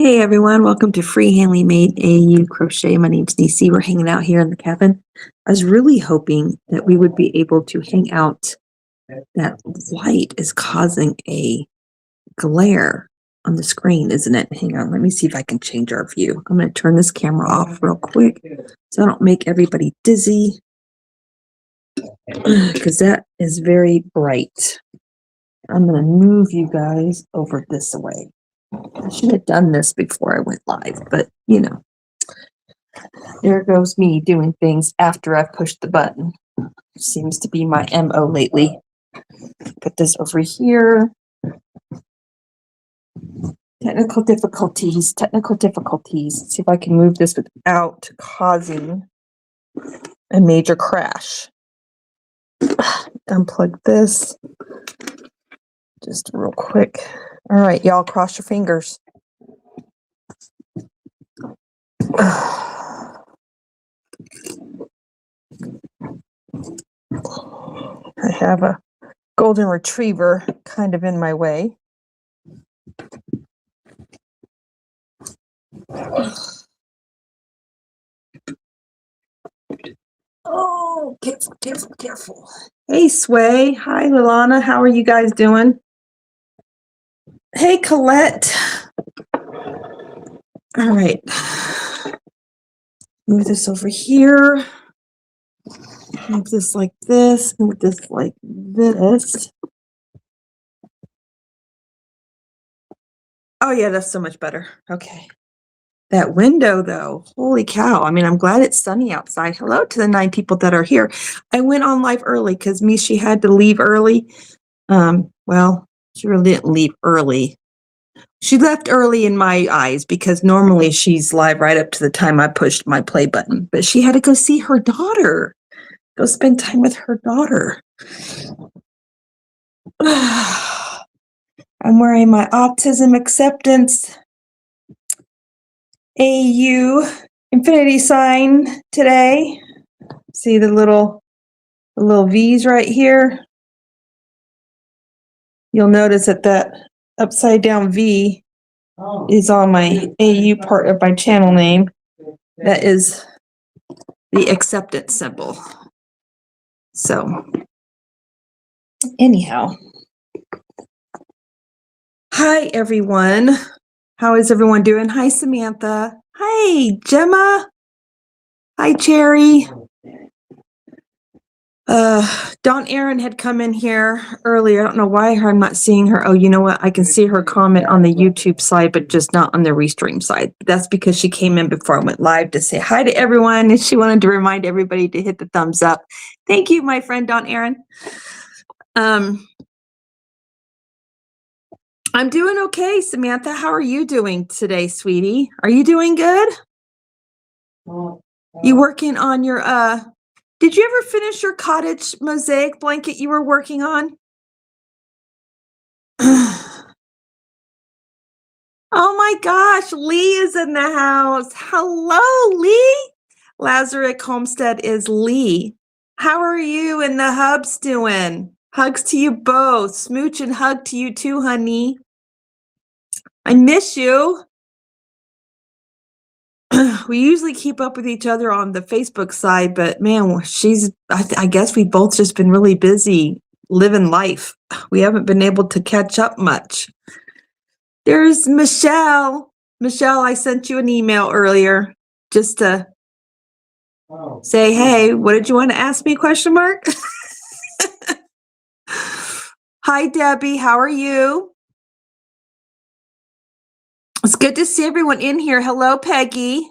Hey everyone, welcome to Freehandly Made AU Crochet. My name's DC. We're hanging out here in the cabin. I was really hoping that we would be able to hang out. That light is causing a glare on the screen, isn't it? Hang on, let me see if I can change our view. I'm going to turn this camera off real quick so I don't make everybody dizzy because that is very bright. I'm going to move you guys over this way. I should have done this before I went live, but you know, there goes me doing things after I've pushed the button. Seems to be my MO lately. Put this over here. Technical difficulties. Let's see if I can move this without causing a major crash. Unplug this. Just real quick. All right, y'all, cross your fingers. I have a golden retriever kind of in my way. Oh, careful. Hey, Sway. Hi, Lilana. How are you guys doing? Hey, Colette. All right. Move this over here. Move this like this. Move this like this. Oh, yeah, that's so much better. Okay. That window, though, holy cow. I mean, I'm glad it's sunny outside. Hello to the 9 people that are here. I went on live early because she had to leave early. Well, she really didn't leave early. She left early in my eyes because normally she's live right up to the time I pushed my play button. But she had to go see her daughter. Go spend time with her daughter. I'm wearing my autism acceptance AU infinity sign today. See the little V's right here? You'll notice that upside down V is on my AU part of my channel name. That is the acceptance symbol. So, anyhow. Hi, everyone. How is everyone doing? Hi, Samantha. Hi, Gemma. Hi, Cherry. Dawn Aaron had come in here earlier. I don't know why I'm not seeing her. Oh, you know what? I can see her comment on the YouTube side, but just not on the Restream side. That's because she came in before I went live to say hi to everyone, and she wanted to remind everybody to hit the thumbs up. Thank you, my friend Dawn Aaron. I'm doing okay, Samantha. How are you doing today, sweetie? Are you doing good? You working on your did you ever finish your cottage mosaic blanket you were working on? Oh my gosh, Lee is in the house. Hello, Lee. Lazarick Homestead is Lee. How are you and the hubs doing? Hugs to you both. Smooch and hug to you too, honey. I miss you. We usually keep up with each other on the Facebook side, but man, I guess we've both just been really busy living life. We haven't been able to catch up much. There's Michelle. Michelle, I sent you an email earlier just to say, hey, what did you want to ask me? ? Hi, Debbie. How are you? It's good to see everyone in here. Hello, Peggy.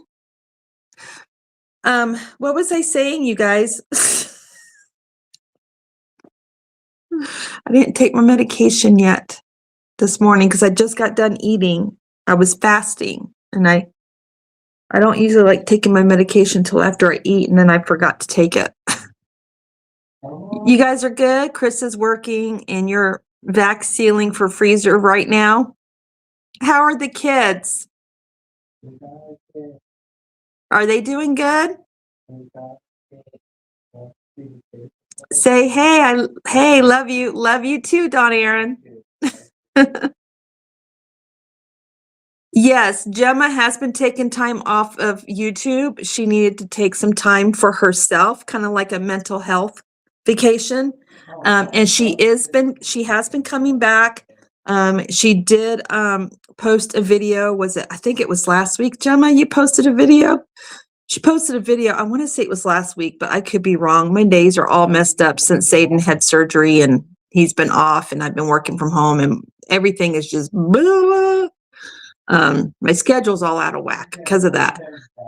What was I saying, you guys? I didn't take my medication yet this morning because I just got done eating. I was fasting, and I don't usually like taking my medication until after I eat, and then I forgot to take it. You guys are good? Chris is working, and you're vac sealing for freezer right now. How are the kids? Are they doing good? Say, hey, love you too, Dawn Aaron. Yes, Gemma has been taking time off of YouTube. She needed to take some time for herself, kind of like a mental health vacation. And she has been coming back. She did post a video. I think it was last week, Gemma, you posted a video? She posted a video. I want to say it was last week, but I could be wrong. My days are all messed up since Aiden had surgery and he's been off and I've been working from home and everything is just blah. My schedule's all out of whack because of that.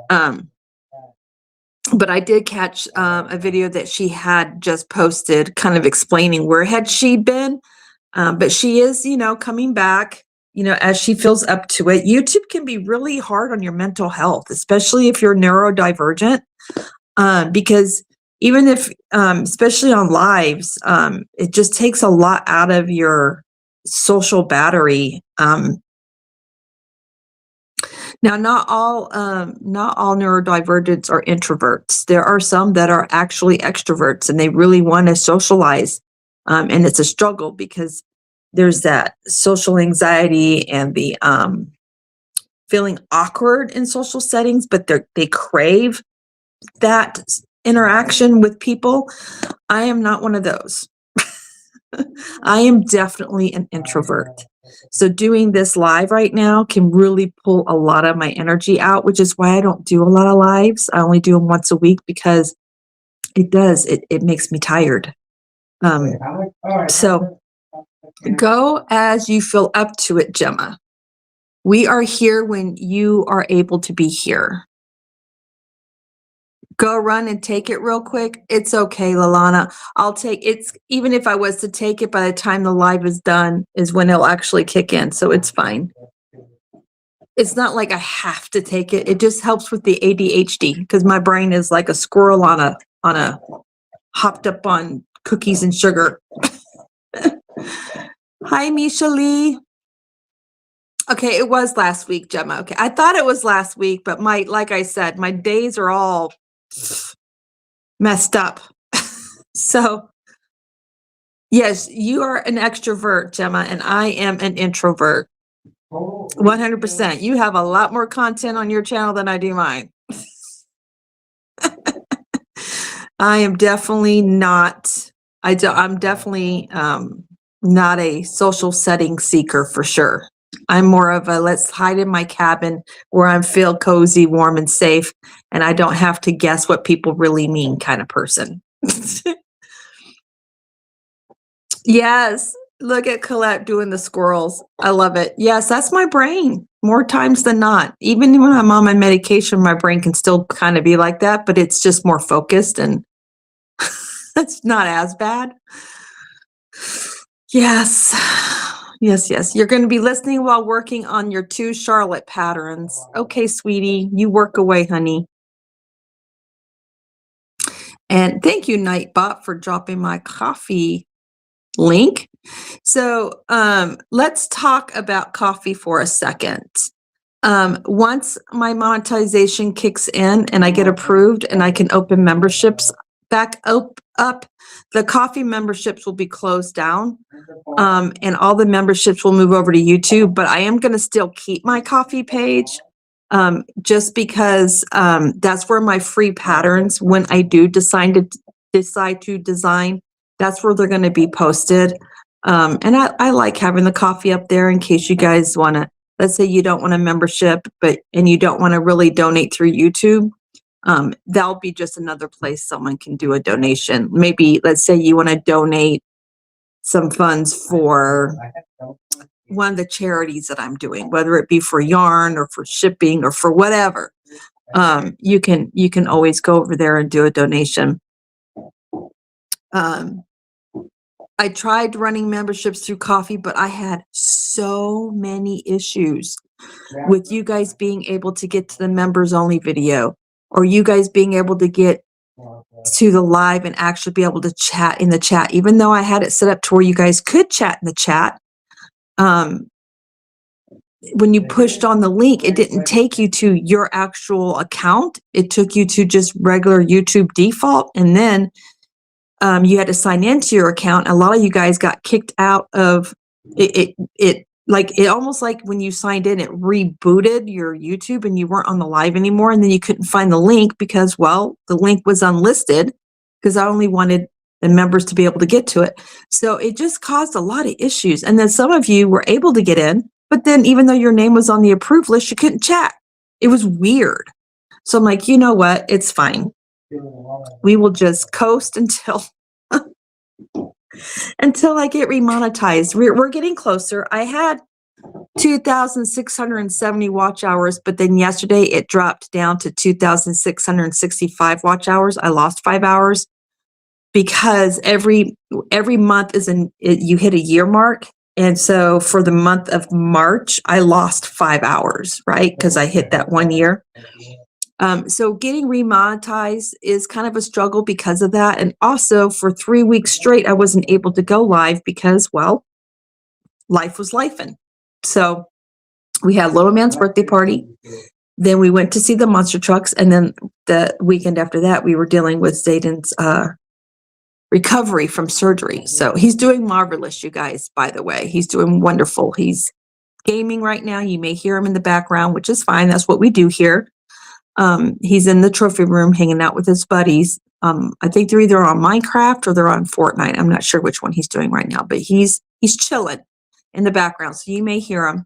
But I did catch a video that she had just posted kind of explaining where had she been. But she is, coming back, as she feels up to it. YouTube can be really hard on your mental health, especially if you're neurodivergent, because even if, especially on lives, it just takes a lot out of your social battery. Now, not all neurodivergents are introverts. There are some that are actually extroverts and they really want to socialize. And it's a struggle because there's that social anxiety and the feeling awkward in social settings, but they crave that interaction with people. I am not one of those. I am definitely an introvert. So doing this live right now can really pull a lot of my energy out, which is why I don't do a lot of lives. I only do them once a week because it makes me tired. So go as you feel up to it, Gemma. We are here when you are able to be here. Go run and take it real quick. It's okay, Lalana. Even if I was to take it by the time the live is done is when it'll actually kick in. So it's fine. It's not like I have to take it. It just helps with the ADHD because my brain is like a squirrel on a hopped up on cookies and sugar. Hi, Misha Lee. Okay, it was last week, Gemma. Okay, I thought it was last week, but like I said, my days are all messed up. So, yes, you are an extrovert, Gemma, and I am an introvert. 100%. You have a lot more content on your channel than I do mine. I am definitely not. I'm definitely not a social setting seeker for sure. I'm more of a let's hide in my cabin where I feel cozy, warm, and safe, and I don't have to guess what people really mean kind of person. Yes, look at Colette doing the squirrels. I love it. Yes, that's my brain more times than not. Even when I'm on my medication, my brain can still kind of be like that, but it's just more focused and it's not as bad. Yes. Yes. You're going to be listening while working on your 2 Charlotte patterns. Okay, sweetie, you work away, honey. And thank you, Nightbot, for dropping my coffee link. So let's talk about coffee for a second. Once my monetization kicks in and I get approved and I can open memberships back up, the coffee memberships will be closed down. And all the memberships will move over to YouTube, but I am going to still keep my coffee page just because that's where my free patterns, when I do decide to design, that's where they're going to be posted. And I like having the coffee up there in case you guys want to, let's say you don't want a membership, and you don't want to really donate through YouTube. That'll be just another place someone can do a donation. Maybe let's say you want to donate some funds for one of the charities that I'm doing, whether it be for yarn or for shipping or for whatever. You can always go over there and do a donation. I tried running memberships through coffee, but I had so many issues with you guys being able to get to the members only video, or you guys being able to get to the live and actually be able to chat in the chat, even though I had it set up to where you guys could chat in the chat. When you pushed on the link, it didn't take you to your actual account. It took you to just regular YouTube default. And then you had to sign into your account. A lot of you guys got kicked out of it. It like it almost like when you signed in, it rebooted your YouTube and you weren't on the live anymore. And then you couldn't find the link because, well, the link was unlisted because I only wanted the members to be able to get to it. So it just caused a lot of issues. And then some of you were able to get in, but then even though your name was on the approved list, you couldn't chat. It was weird. So I'm like, you know what? It's fine. We will just coast until until I get remonetized. We're getting closer. I had 2,670 watch hours, but then yesterday it dropped down to 2,665 watch hours. I lost 5 hours because every month you hit a year mark. And so for the month of March, I lost 5 hours, right? Because I hit that 1 year. So getting remonetized is kind of a struggle because of that. And also for 3 weeks straight, I wasn't able to go live because, well, life was lifing. So we had Little Man's birthday party. Then we went to see the monster trucks. And then the weekend after that, we were dealing with Zayden's recovery from surgery. So he's doing marvelous, you guys, by the way. He's doing wonderful. He's gaming right now. You may hear him in the background, which is fine. That's what we do here. He's in the trophy room hanging out with his buddies. I think they're either on Minecraft or they're on Fortnite. I'm not sure which one he's doing right now, but he's chilling in the background. So you may hear him.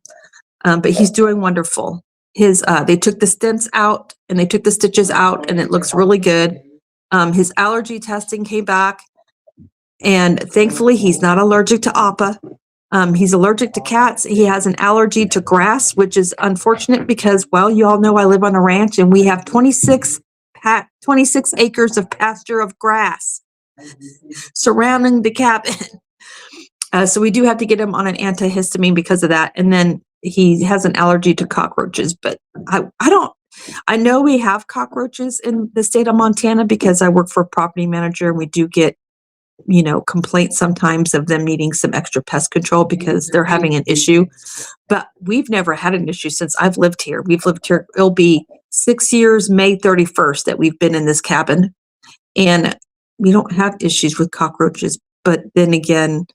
But he's doing wonderful. They took the stems out and they took the stitches out and it looks really good. His allergy testing came back and thankfully he's not allergic to appa. He's allergic to cats. He has an allergy to grass, which is unfortunate because, well, you all know I live on a ranch and we have 26 acres of pasture of grass surrounding the cabin. So we do have to get him on an antihistamine because of that. And then he has an allergy to cockroaches, but I know we have cockroaches in the state of Montana because I work for a property manager and we do get, complaints sometimes of them needing some extra pest control because they're having an issue. But we've never had an issue since I've lived here. We've lived here. It'll be 6 years, May 31st, that we've been in this cabin. And we don't have issues with cockroaches. But then again,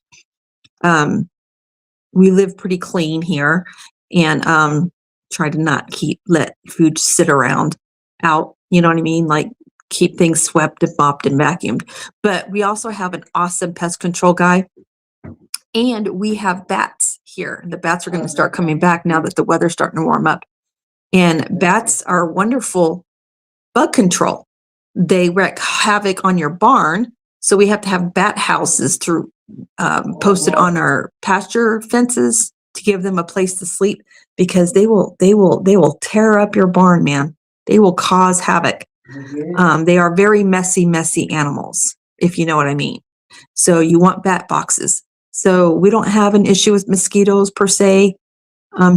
we live pretty clean here and try to not let food sit around out. You know what I mean? Like keep things swept and mopped and vacuumed. But we also have an awesome pest control guy. And we have bats here. And the bats are going to start coming back now that the weather's starting to warm up. And bats are wonderful bug control. They wreak havoc on your barn. So we have to have bat houses posted on our pasture fences to give them a place to sleep because they will tear up your barn, man. They will cause havoc. They are very messy animals, if you know what I mean. So you want bat boxes. So we don't have an issue with mosquitoes per se.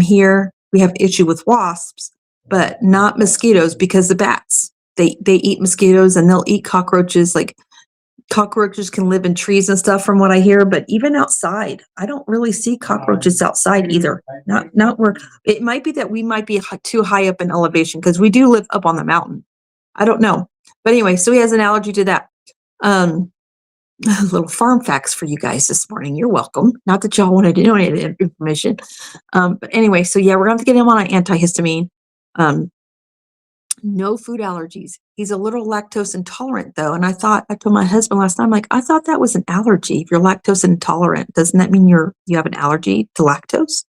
Here we have issue with wasps, but not mosquitoes because the bats, they eat mosquitoes and they'll eat cockroaches. Like cockroaches can live in trees and stuff from what I hear, but even outside, I don't really see cockroaches outside either. Not where it might be that we might be too high up in elevation because we do live up on the mountain. I don't know. But anyway, so he has an allergy to that. Little farm facts for you guys this morning. You're welcome. Not that y'all wanted to know any information. But anyway, so yeah, we're going to have to get him on an antihistamine. No food allergies. He's a little lactose intolerant though. And I told my husband last night, I'm like, I thought that was an allergy. If you're lactose intolerant, doesn't that mean you have an allergy to lactose?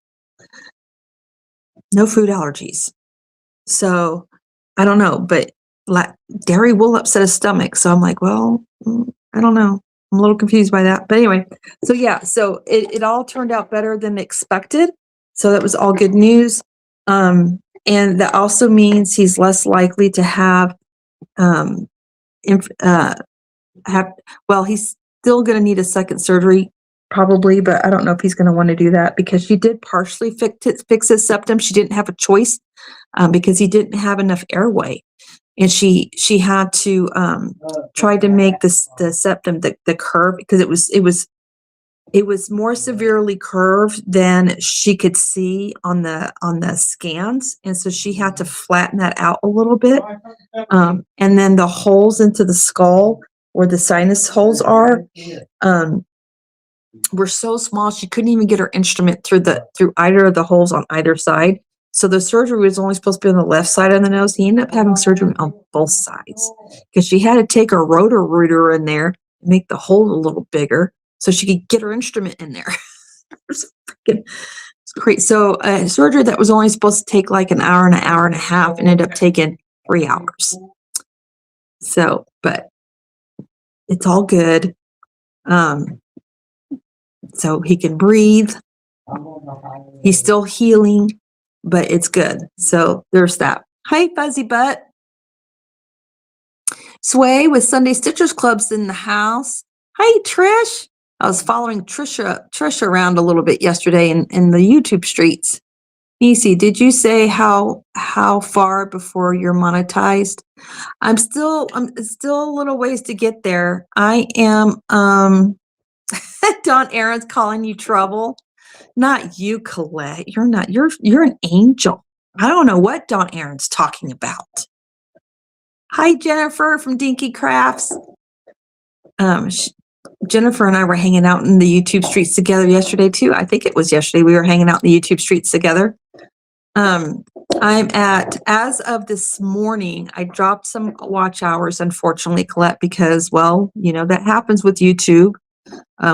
No food allergies. So I don't know, but dairy will upset his stomach. So I'm like, well, I don't know. I'm a little confused by that. But anyway, so yeah, so it all turned out better than expected. So that was all good news. And that also means he's less likely to have, he's still going to need a second surgery probably, but I don't know if he's going to want to do that because she did partially fix his septum. She didn't have a choice because he didn't have enough airway. And she had to try to make the septum the curve because it was more severely curved than she could see on the scans, and so she had to flatten that out a little bit. And then the holes into the skull where the sinus holes are, were so small she couldn't even get her instrument through either of the holes on either side. So the surgery was only supposed to be on the left side of the nose. He ended up having surgery on both sides because she had to take her rotor rooter in there and make the hole a little bigger so she could get her instrument in there. It's great. So a surgery that was only supposed to take like an hour and a half ended up taking 3 hours. So, but it's all good. So he can breathe. He's still healing, but it's good. So there's that. Hi, Fuzzy Butt. Sway with Sunday Stitchers Club's in the house. Hi, Trish. I was following Trisha around a little bit yesterday in the YouTube streets. Nisi, did you say how far before you're monetized? I'm still a little ways to get there. I am Don Aaron's calling you trouble. Not you, Colette. You're not. You're an angel. I don't know what Don Aaron's talking about. Hi, Jennifer from Dinky Crafts. Jennifer and I were hanging out in the YouTube streets together yesterday too. I think it was yesterday we were hanging out in the YouTube streets together. I'm at, as of this morning, I dropped some watch hours, unfortunately, Colette, because, well, that happens with YouTube,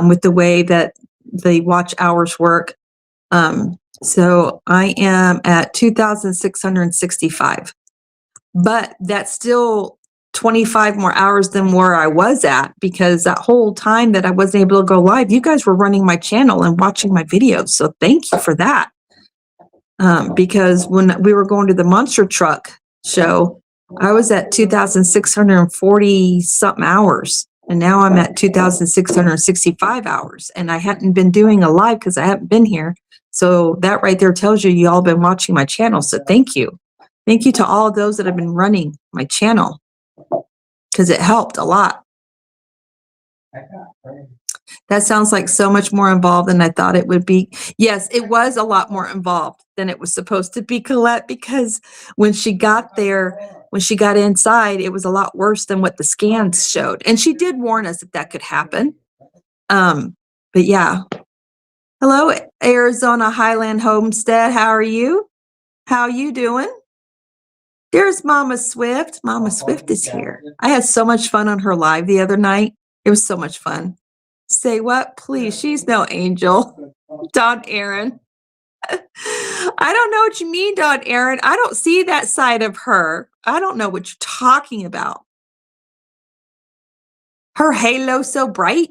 with the way that the watch hours work. So I am at 2,665, but that's still 25 more hours than where I was at, because that whole time that I wasn't able to go live, you guys were running my channel and watching my videos. So thank you for that. Because when we were going to the monster truck show, I was at 2,640 something hours. And now I'm at 2,665 hours. And I hadn't been doing a live because I haven't been here. So that right there tells you all been watching my channel. So thank you. Thank you to all of those that have been running my channel, because it helped a lot. That sounds like so much more involved than I thought it would be. Yes, it was a lot more involved than it was supposed to be, Colette, because when she got inside, it was a lot worse than what the scans showed. And she did warn us that could happen. But yeah. Hello, Arizona Highland Homestead. How are you? How are you doing? There's Mama Swift. Mama Swift is here. I had so much fun on her live the other night. It was so much fun. Say what? Please, she's no angel. Don Aaron. I don't know what you mean, Don Aaron. I don't see that side of her. I don't know what you're talking about. Her halo so bright.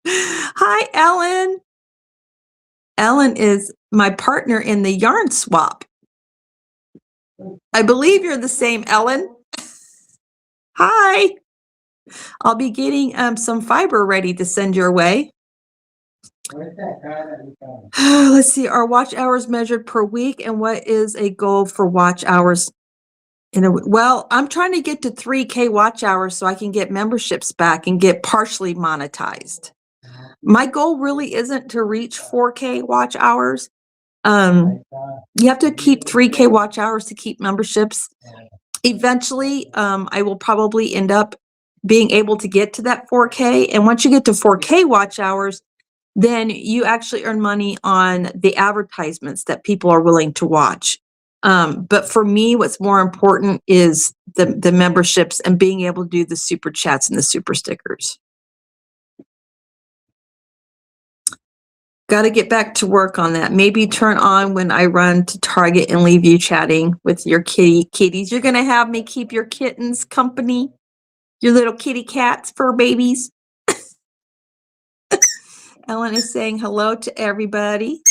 Hi, Ellen. Ellen is my partner in the yarn swap. I believe you're the same, Ellen. Hi. I'll be getting some fiber ready to send your way. Let's see, are watch hours measured per week, and what is a goal for watch hours in a week? Well, I'm trying to get to 3K watch hours so I can get memberships back and get partially monetized. My goal really isn't to reach 4K watch hours. You have to keep 3K watch hours to keep memberships. Eventually, I will probably end up being able to get to that 4K. And once you get to 4K watch hours, then you actually earn money on the advertisements that people are willing to watch. But for me, what's more important is the memberships and being able to do the super chats and the super stickers. Got to get back to work on that. Maybe turn on when I run to Target and leave you chatting with your kitties. You're going to have me keep your kittens company, your little kitty cats, fur babies. Ellen is saying hello to everybody.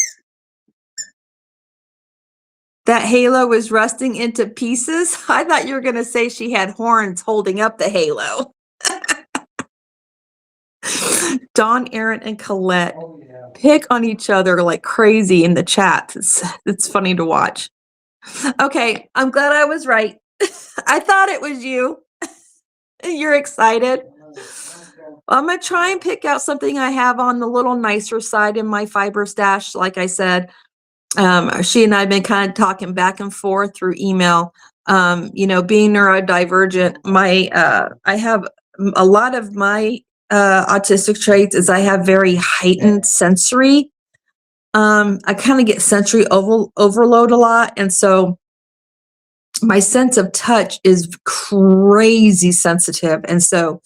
That halo was rusting into pieces. I thought you were going to say she had horns holding up the halo. Dawn, Aaron, and Colette pick on each other like crazy in the chat. It's funny to watch. Okay, I'm glad I was right. I thought it was you. You're excited. I'm going to try and pick out something I have on the little nicer side in my fiber stash. Like I said, she and I have been kind of talking back and forth through email. Being neurodivergent, I have a lot of my autistic traits is I have very heightened sensory. I kind of get sensory overload a lot. And so my sense of touch is crazy sensitive. And so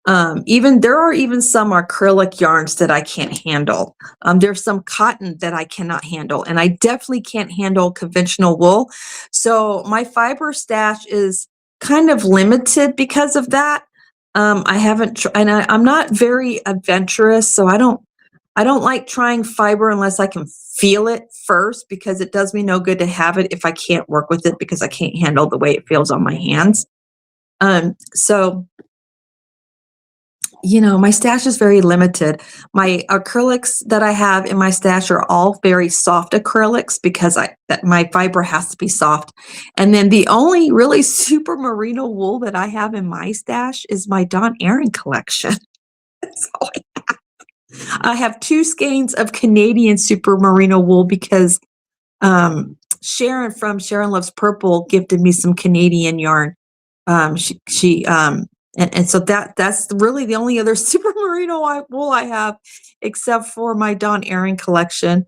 there are even some acrylic yarns that I can't handle. There's some cotton that I cannot handle, and I definitely can't handle conventional wool. So my fiber stash is kind of limited because of that. I haven't, I'm not very adventurous, so I don't like trying fiber unless I can feel it first, because it does me no good to have it if I can't work with it because I can't handle the way it feels on my hands. So my stash is very limited. My acrylics that I have in my stash are all very soft acrylics because that my fiber has to be soft. And then the only really super merino wool that I have in my stash is my Dawn Erin collection. That's all I have 2 skeins of Canadian super merino wool because Sharon from Sharon Loves Purple gifted me some Canadian yarn. And so that's really the only other super merino wool I have, except for my Dawn Erin collection.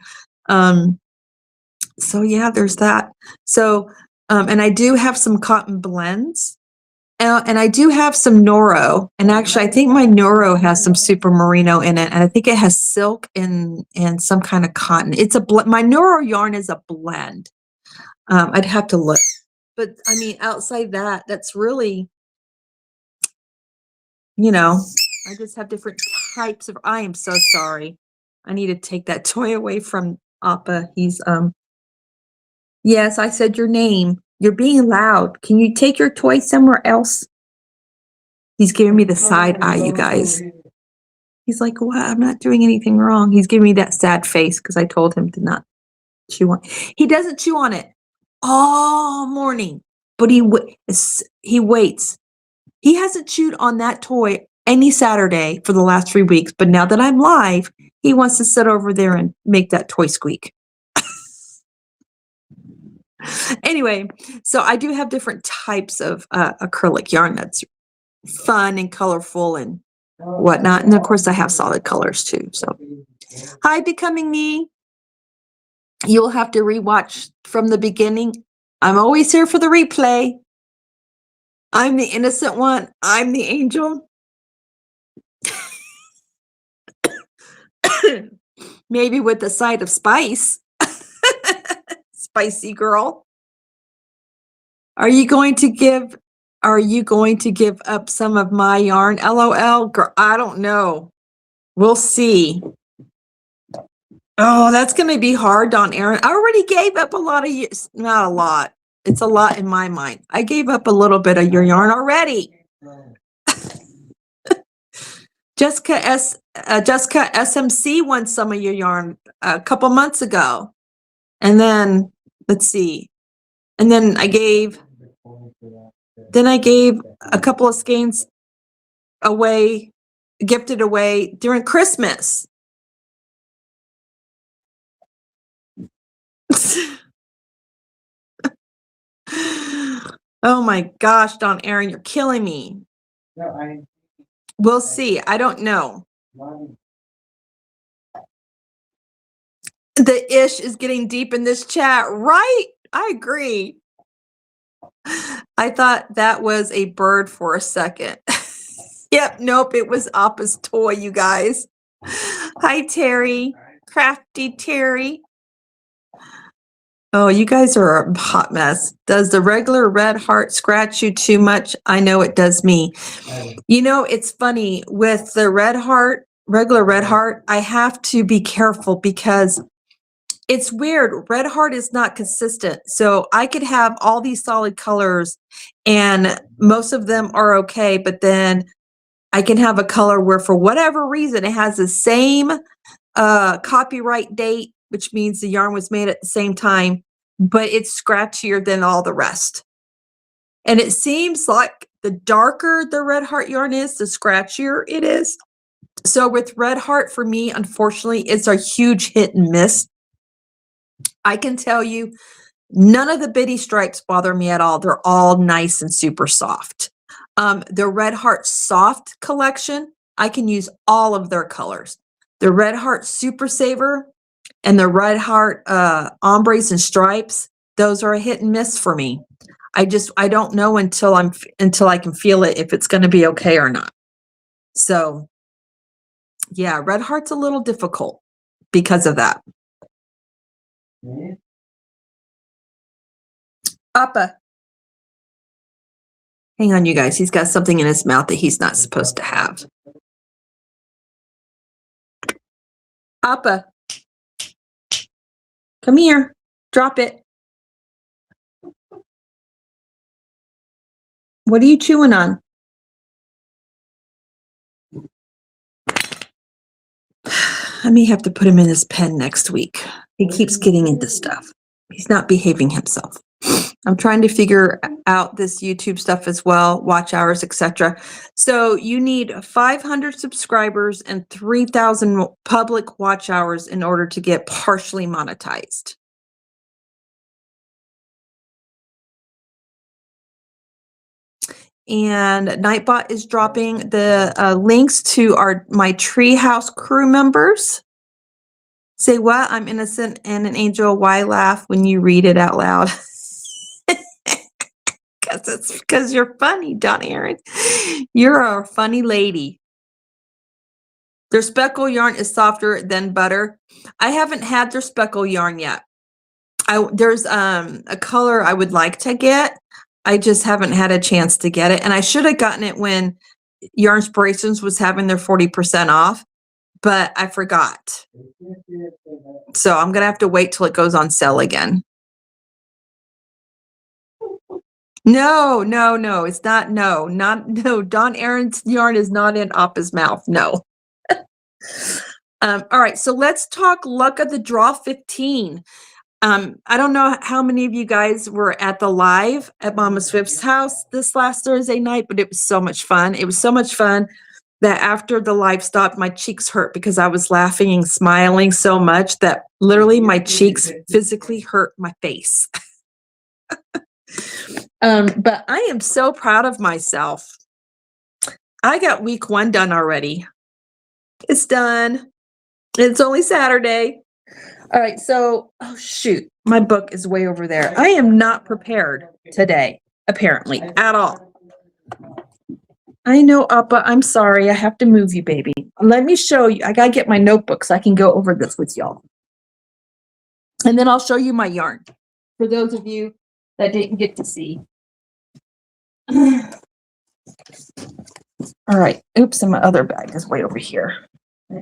So yeah, there's that. So, and I do have some cotton blends, and I do have some Noro. And actually, I think my Noro has some super merino in it, and I think it has silk and some kind of cotton. It's my Noro yarn is a blend. I'd have to look, but I mean, outside that, that's really. I just have different types of, I am so sorry. I need to take that toy away from Appa. He's, yes, I said your name. You're being loud. Can you take your toy somewhere else? He's giving me the side eye, you guys. He's like, what? I'm not doing anything wrong. He's giving me that sad face because I told him to not chew on. He doesn't chew on it all morning, but he waits. He hasn't chewed on that toy any Saturday for the last 3 weeks, but now that I'm live, he wants to sit over there and make that toy squeak. Anyway, so I do have different types of acrylic yarn that's fun and colorful and whatnot. And of course, I have solid colors too. So, hi, Becoming Me. You'll have to rewatch from the beginning. I'm always here for the replay. I'm the innocent one. I'm the angel. Maybe with a side of spice. Spicy girl. Are you going to give up some of my yarn? LOL. Girl, I don't know. We'll see. Oh, that's going to be hard, Dawn Erin. I already gave up a lot of not a lot. It's a lot in my mind. I gave up a little bit of your yarn already. Jessica SMC won some of your yarn a couple months ago. And then, let's see. And then I gave a couple of skeins away, gifted away during Christmas. Oh my gosh, Dawn Erin, you're killing me. We'll see. I don't know. The ish is getting deep in this chat, right? I agree. I thought that was a bird for a second. Yep, nope, it was Appa's toy, you guys. Hi, Terry. Crafty Terry. Oh, you guys are a hot mess. Does the regular red heart scratch you too much? I know it does me. It's funny with the regular red heart, I have to be careful because it's weird. Red heart is not consistent. So I could have all these solid colors and most of them are okay, but then I can have a color where for whatever reason it has the same copyright date, which means the yarn was made at the same time, but it's scratchier than all the rest. And it seems like the darker the red heart yarn is, the scratchier it is. So with red heart, for me, unfortunately, it's a huge hit and miss. I can tell you, none of the bitty stripes bother me at all. They're all nice and super soft. The Red Heart Soft collection I can use all of their colors. The Red Heart Super Saver and the Red Heart ombres and stripes, those are a hit and miss for me. I don't know until I can feel it if it's going to be okay or not. So yeah, Red Heart's a little difficult because of that. Appa. Hang on, you guys. He's got something in his mouth that he's not supposed to have. Appa. Come here. Drop it. What are you chewing on? I may have to put him in his pen next week. He keeps getting into stuff. He's not behaving himself. I'm trying to figure out this YouTube stuff as well, watch hours, etc. So you need 500 subscribers and 3,000 public watch hours in order to get partially monetized. And Nightbot is dropping the links to my Treehouse crew members. Say what? I'm innocent and an angel. Why laugh when you read it out loud? Because you're funny, Don Aaron. You're a funny lady. Their speckle yarn is softer than butter. I haven't had their speckle yarn yet. There's a color I would like to get. I just haven't had a chance to get it. And I should have gotten it when Yarn Inspirations was having their 40% off, but I forgot. So I'm going to have to wait till it goes on sale again. No, it's not. No. Don Aaron's yarn is not in Appa's mouth. No. All right. So let's talk luck of the draw 15. I don't know how many of you guys were at the live at Mama Swift's house this last Thursday night, but it was so much fun. It was so much fun that after the live stopped, my cheeks hurt because I was laughing and smiling so much that literally my cheeks physically hurt my face. But I am so proud of myself. I got week 1 done already. It's done. It's only Saturday. All right, so, oh shoot, my book is way over there. I am not prepared today, apparently, at all. I know, Appa, I'm sorry. I have to move you, baby. Let me show you. I got to get my notebook so I can go over this with y'all. And then I'll show you my yarn for those of you that didn't get to see. All right. Oops, and my other bag is way over here.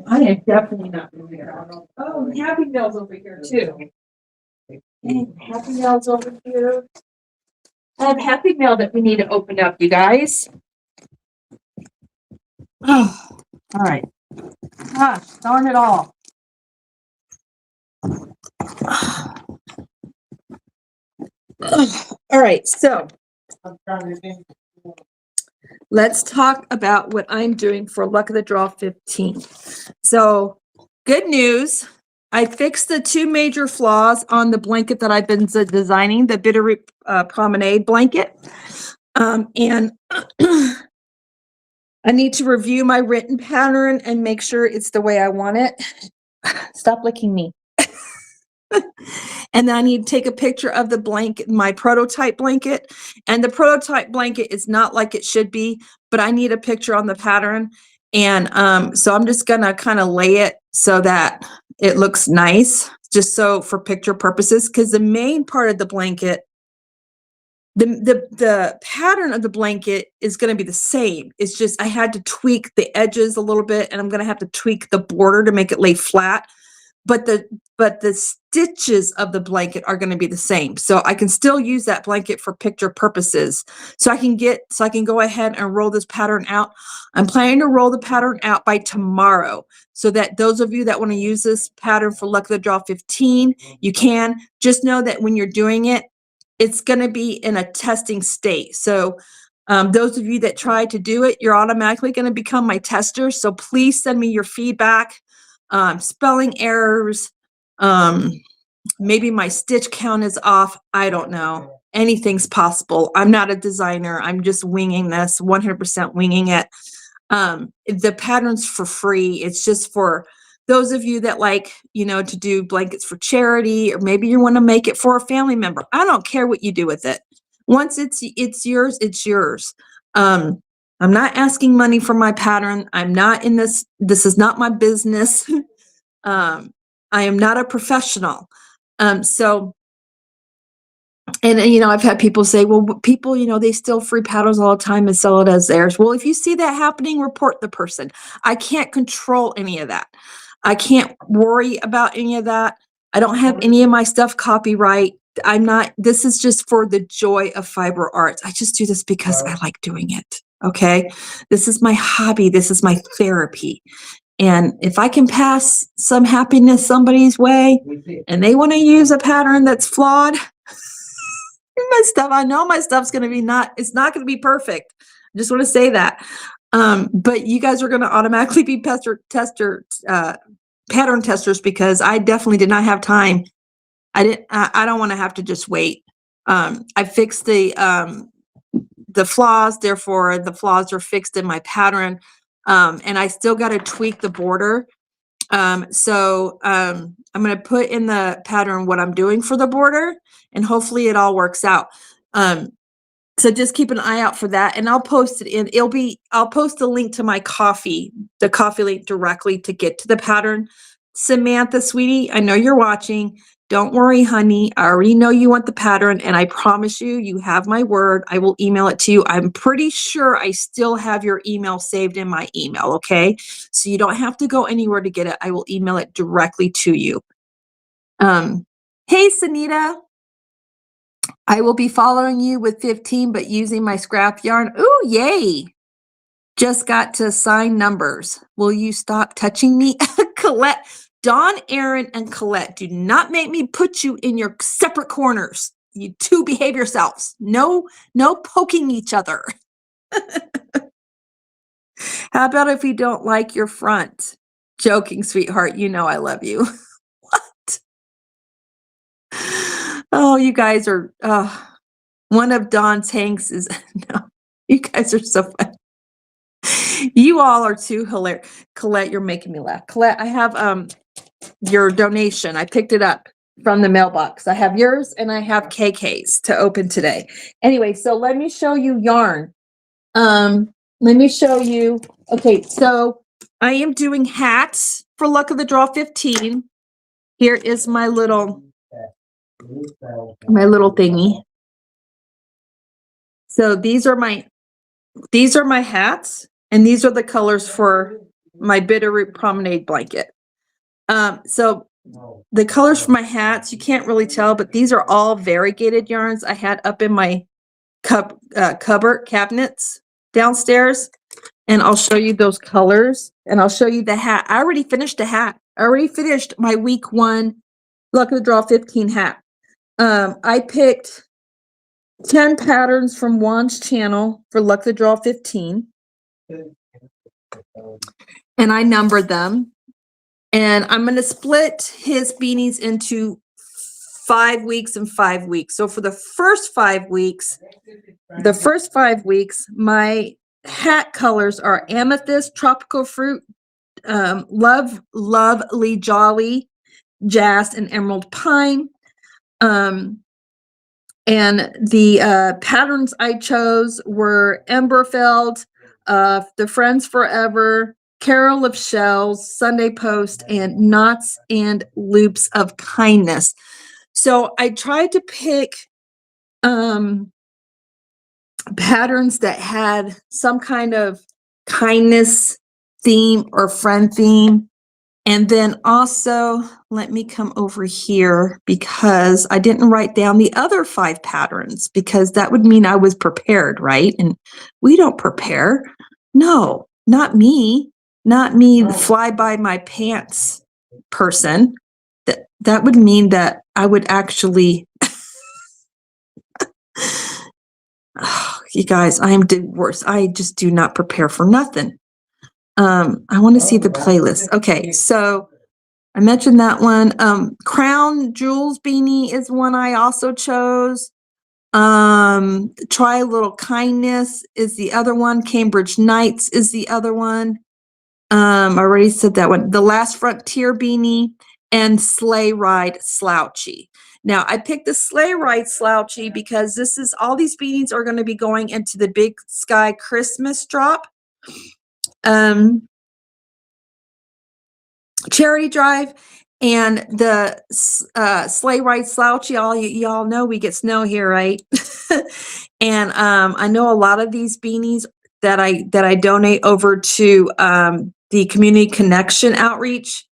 I am definitely not over here. Oh, Happy Meal's over here too. And Happy Meal's over here. I have Happy Meal that we need to open up, you guys. Oh, all right. Gosh, darn it all. All right, so let's talk about what I'm doing for Luck of the Draw 15. So, good news. I fixed the 2 major flaws on the blanket that I've been designing, the Bitteroot Promenade blanket. And I need to review my written pattern and make sure it's the way I want it. Stop licking me. And then I need to take a picture of the blanket, my prototype blanket. And the prototype blanket is not like it should be, but I need a picture on the pattern. And so I'm just going to kind of lay it so that it looks nice, just so for picture purposes, because the main part of the blanket, the pattern of the blanket is going to be the same. It's just I had to tweak the edges a little bit, and I'm going to have to tweak the border to make it lay flat. But the stitches of the blanket are going to be the same. So I can still use that blanket for picture purposes. So I can go ahead and roll this pattern out. I'm planning to roll the pattern out by tomorrow so that those of you that want to use this pattern for Luck of the Draw 15, you can. Just know that when you're doing it, it's going to be in a testing state. So those of you that try to do it, you're automatically going to become my tester. So please send me your feedback. Spelling errors, maybe my stitch count is off. I don't know. Anything's possible. I'm not a designer. I'm just winging this, 100% winging it. The pattern's for free. It's just for those of you that like, to do blankets for charity, or maybe you want to make it for a family member. I don't care what you do with it. Once it's yours, it's yours. I'm not asking money for my pattern. I'm not in this. This is not my business. I am not a professional. And I've had people say, well, people, they steal free patterns all the time and sell it as theirs. Well, if you see that happening, report the person. I can't control any of that. I can't worry about any of that. I don't have any of my stuff copyright. This is just for the joy of fiber arts. I just do this because I like doing it. Okay. This is my hobby. This is my therapy. And if I can pass some happiness somebody's way and they want to use a pattern that's flawed, my stuff, I know my stuff's going to be it's not going to be perfect. I just want to say that. But you guys are going to automatically be pattern testers, because I definitely did not have time. I don't want to have to just wait. I fixed the flaws, therefore the flaws are fixed in my pattern. And I still got to tweak the border. So I'm going to put in the pattern what I'm doing for the border, and hopefully it all works out. So just keep an eye out for that, and I'll post it in. I'll post a link to my the coffee link directly to get to the pattern. Samantha, sweetie, I know you're watching. Don't worry, honey. I already know you want the pattern, and I promise you have my word. I will email it to you. I'm pretty sure I still have your email saved in my email, okay? So you don't have to go anywhere to get it. I will email it directly to you. Hey, Sanita. I will be following you with 15, but using my scrap yarn. Ooh, yay. Just got to assign numbers. Will you stop touching me? Colette. Dawn, Aaron, and Colette, do not make me put you in your separate corners. You two behave yourselves. No poking each other. How about if you don't like your front? Joking, sweetheart. You know I love you. What? Oh, you guys are, one of Dawn's Hanks is, no, you guys are so funny. You all are too hilarious. Colette, you're making me laugh. Colette, I have, your donation. I picked it up from the mailbox. I have yours and I have KK's to open today. Anyway, so let me show you yarn. Let me show you. Okay, so I am doing hats for Luck of the Draw 15. Here is my little thingy. So these are my hats, and these are the colors for my Bitterroot Promenade blanket. So the colors for my hats, you can't really tell, but these are all variegated yarns I had up in my cupboard cabinets downstairs. And I'll show you those colors, and I'll show you the hat. I already finished the hat. I already finished my week 1 Luck of the Draw 15 hat. I picked 10 patterns from Juan's channel for Luck of the Draw 15. And I numbered them. And I'm going to split his beanies into 5 weeks and 5 weeks. So for the first 5 weeks, my hat colors are amethyst, tropical fruit, lovely jolly, jas, and emerald pine. And the patterns I chose were Emberfeld, The Friends Forever, Carol of Shells, Sunday Post, and Knots and Loops of Kindness. So I tried to pick patterns that had some kind of kindness theme or friend theme. And then also, let me come over here, because I didn't write down the other 5 patterns, because that would mean I was prepared, right? And we don't prepare. No, not me. Not me, the fly by my pants person. That would mean that I would actually, oh, you guys, I am worse. I just do not prepare for nothing. I want to see the playlist. Okay, so I mentioned that one. Crown Jewels beanie is one I also chose. Try a Little Kindness is the other one. Cambridge Nights is the other one. I already said that one. The Last Frontier beanie and Sleigh Ride Slouchy. Now, I picked the Sleigh Ride Slouchy because this is all these beanies are going to be going into the Big Sky Christmas drop. Charity drive, and the Sleigh Ride Slouchy. Y'all know we get snow here, right? And I know a lot of these beanies that I donate over to the Community Connection Outreach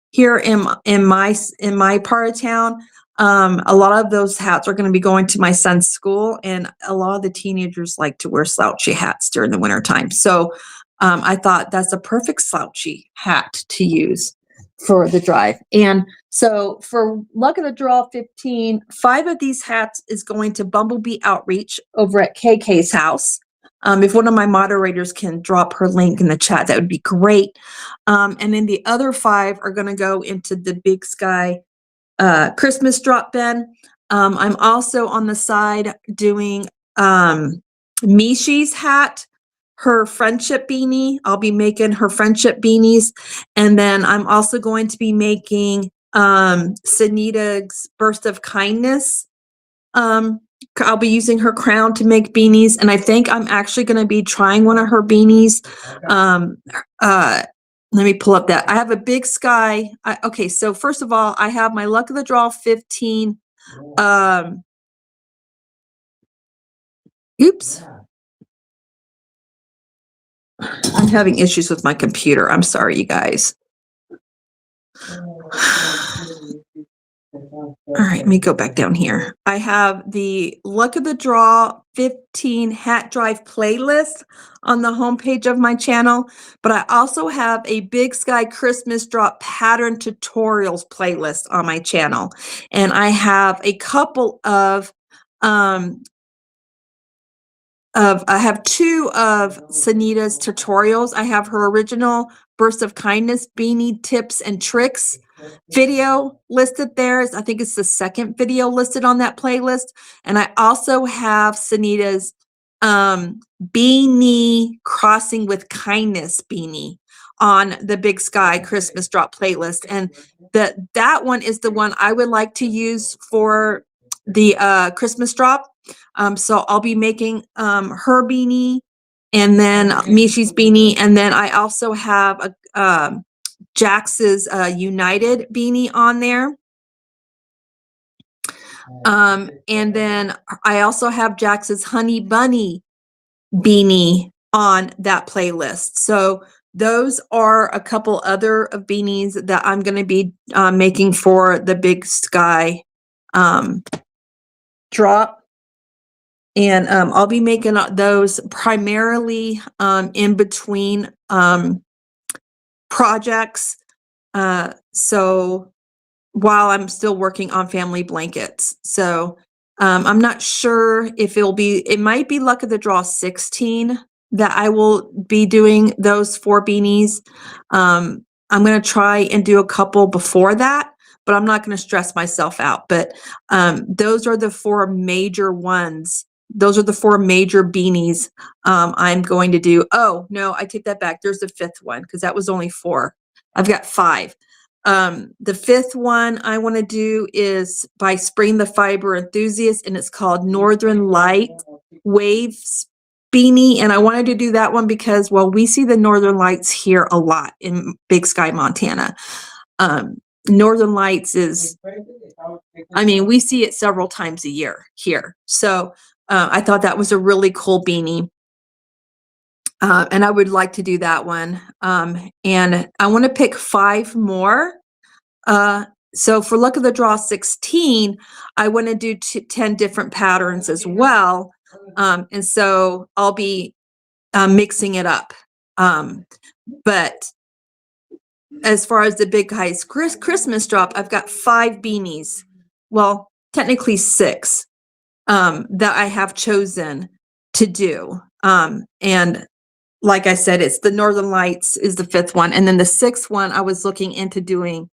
here in my part of town. A lot of those hats are going to be going to my son's school, and a lot of the teenagers like to wear slouchy hats during the wintertime. So I thought that's a perfect slouchy hat to use for the drive. And so for luck of the draw 15, 5 of these hats is going to Bumble Bee Outreach over at KK's house. If one of my moderators can drop her link in the chat, that would be great. And then the other 5 are going to go into the Big Sky Christmas drop bin. I'm also on the side doing Mishi's hat, her friendship beanie. I'll be making her friendship beanies. And then I'm also going to be making Sunita's Burst of Kindness. I'll be using her crown to make beanies, and I think I'm actually going to be trying one of her beanies. Let me pull up that. I have a Big Sky. Okay, so first of all, I have my luck of the draw 15. Oops. I'm having issues with my computer. I'm sorry, you guys. All right, let me go back down here. I have the Luck of the Draw 15 Hat Drive playlist on the homepage of my channel, but I also have a Big Sky Christmas Drop pattern tutorials playlist on my channel. And I have a couple of I have 2 of Sunita's tutorials. I have her original Burst of Kindness beanie tips and tricks video listed there. I think it's the second video listed on that playlist. And I also have Sunita's beanie Crossing with Kindness beanie on the Big Sky Christmas drop playlist. And that one is the one I would like to use for the Christmas drop. So I'll be making her beanie, and then Mishi's beanie, and then I also have a Jax's United beanie on there. And then I also have Jax's Honey Bunny beanie on that playlist. So those are a couple other of beanies that I'm going to be making for the Big Sky drop. And I'll be making those primarily in between projects. So while I'm still working on family blankets. So I'm not sure if it might be Luck of the Draw 16 that I will be doing those 4 beanies. I'm going to try and do a couple before that, but I'm not going to stress myself out. But those are the 4 major ones. Those are the 4 major beanies I'm going to do. Oh, no, I take that back. There's the 5th one because that was only 4. I've got 5. The 5th one I want to do is by Spring the Fiber Enthusiast, and it's called Northern Light Waves beanie. And I wanted to do that one because, well, we see the Northern Lights here a lot in Big Sky, Montana. Northern Lights is, we see it several times a year here. So I thought that was a really cool beanie. And I would like to do that one. And I want to pick 5 more. So for Luck of the Draw 16, I want to do 10 different patterns as well. And so I'll be mixing it up. But as far as the Big Sky Christmas drop, I've got 5 beanies. Well, technically 6 that I have chosen to do. And like I said, it's the Northern Lights is the 5th one. And then the 6th one I was looking into doing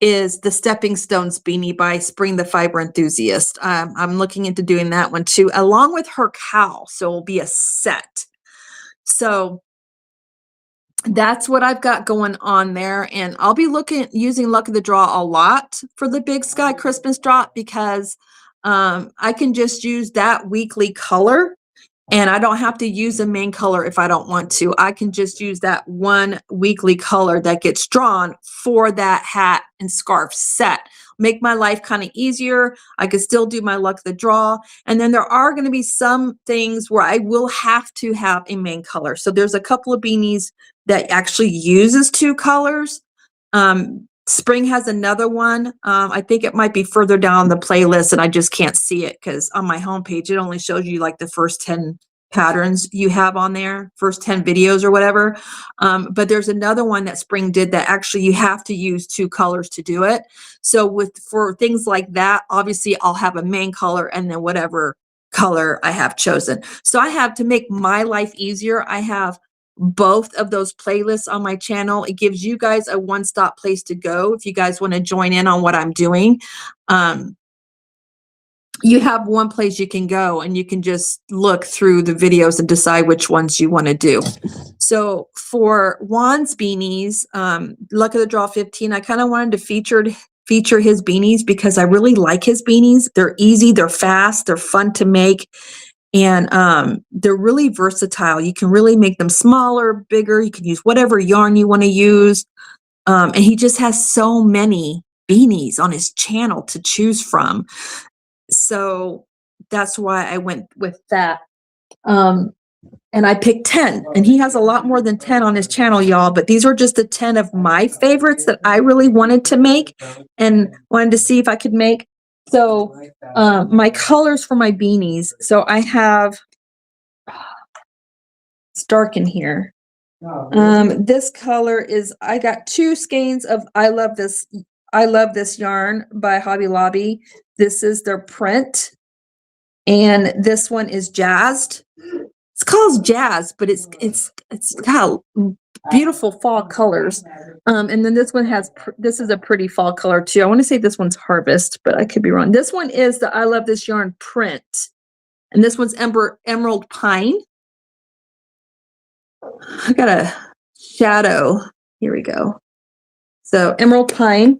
is the Stepping Stones beanie by Spring the Fiber Enthusiast. I'm looking into doing that one too, along with her cowl. So it'll be a set. So that's what I've got going on there. And I'll be using Luck of the Draw a lot for the Big Sky Christmas drop because I can just use that weekly color. And I don't have to use a main color if I don't want to. I can just use that one weekly color that gets drawn for that hat and scarf set. Make my life kind of easier. I can still do my Luck of the Draw. And then there are going to be some things where I will have to have a main color. So there's a couple of beanies that actually uses 2 colors. Spring has another one. I think it might be further down the playlist and I just can't see it because on my homepage, it only shows you like the first 10 patterns you have on there, first 10 videos or whatever. But there's another one that Spring did that actually you have to use 2 colors to do it. So for things like that, obviously I'll have a main color and then whatever color I have chosen. So I have, to make my life easier, I have both of those playlists on my channel. It gives you guys a one-stop place to go if you guys want to join in on what I'm doing. You have one place you can go and you can just look through the videos and decide which ones you want to do. So for Juan's beanies, Luck of the Draw 15, I kind of wanted to feature his beanies because I really like his beanies. They're easy, they're fast, they're fun to make. And they're really versatile. You can really make them smaller, bigger. You can use whatever yarn you want to use. And he just has so many beanies on his channel to choose from. So that's why I went with that. And I picked 10. And he has a lot more than 10 on his channel, y'all. But these are just the 10 of my favorites that I really wanted to make and wanted to see if I could make. So my colors for my beanies. So I have, it's dark in here. This color is, I got 2 skeins of I Love This yarn by Hobby Lobby. This is their print. And this one is Jazzed. It's called Jazz, but it's got beautiful fall colors. And then this one has, this is a pretty fall color too. I want to say this one's Harvest, but I could be wrong. This one is the I Love This Yarn print. And this one's Emerald Pine. I got a shadow. Here we go. So Emerald Pine.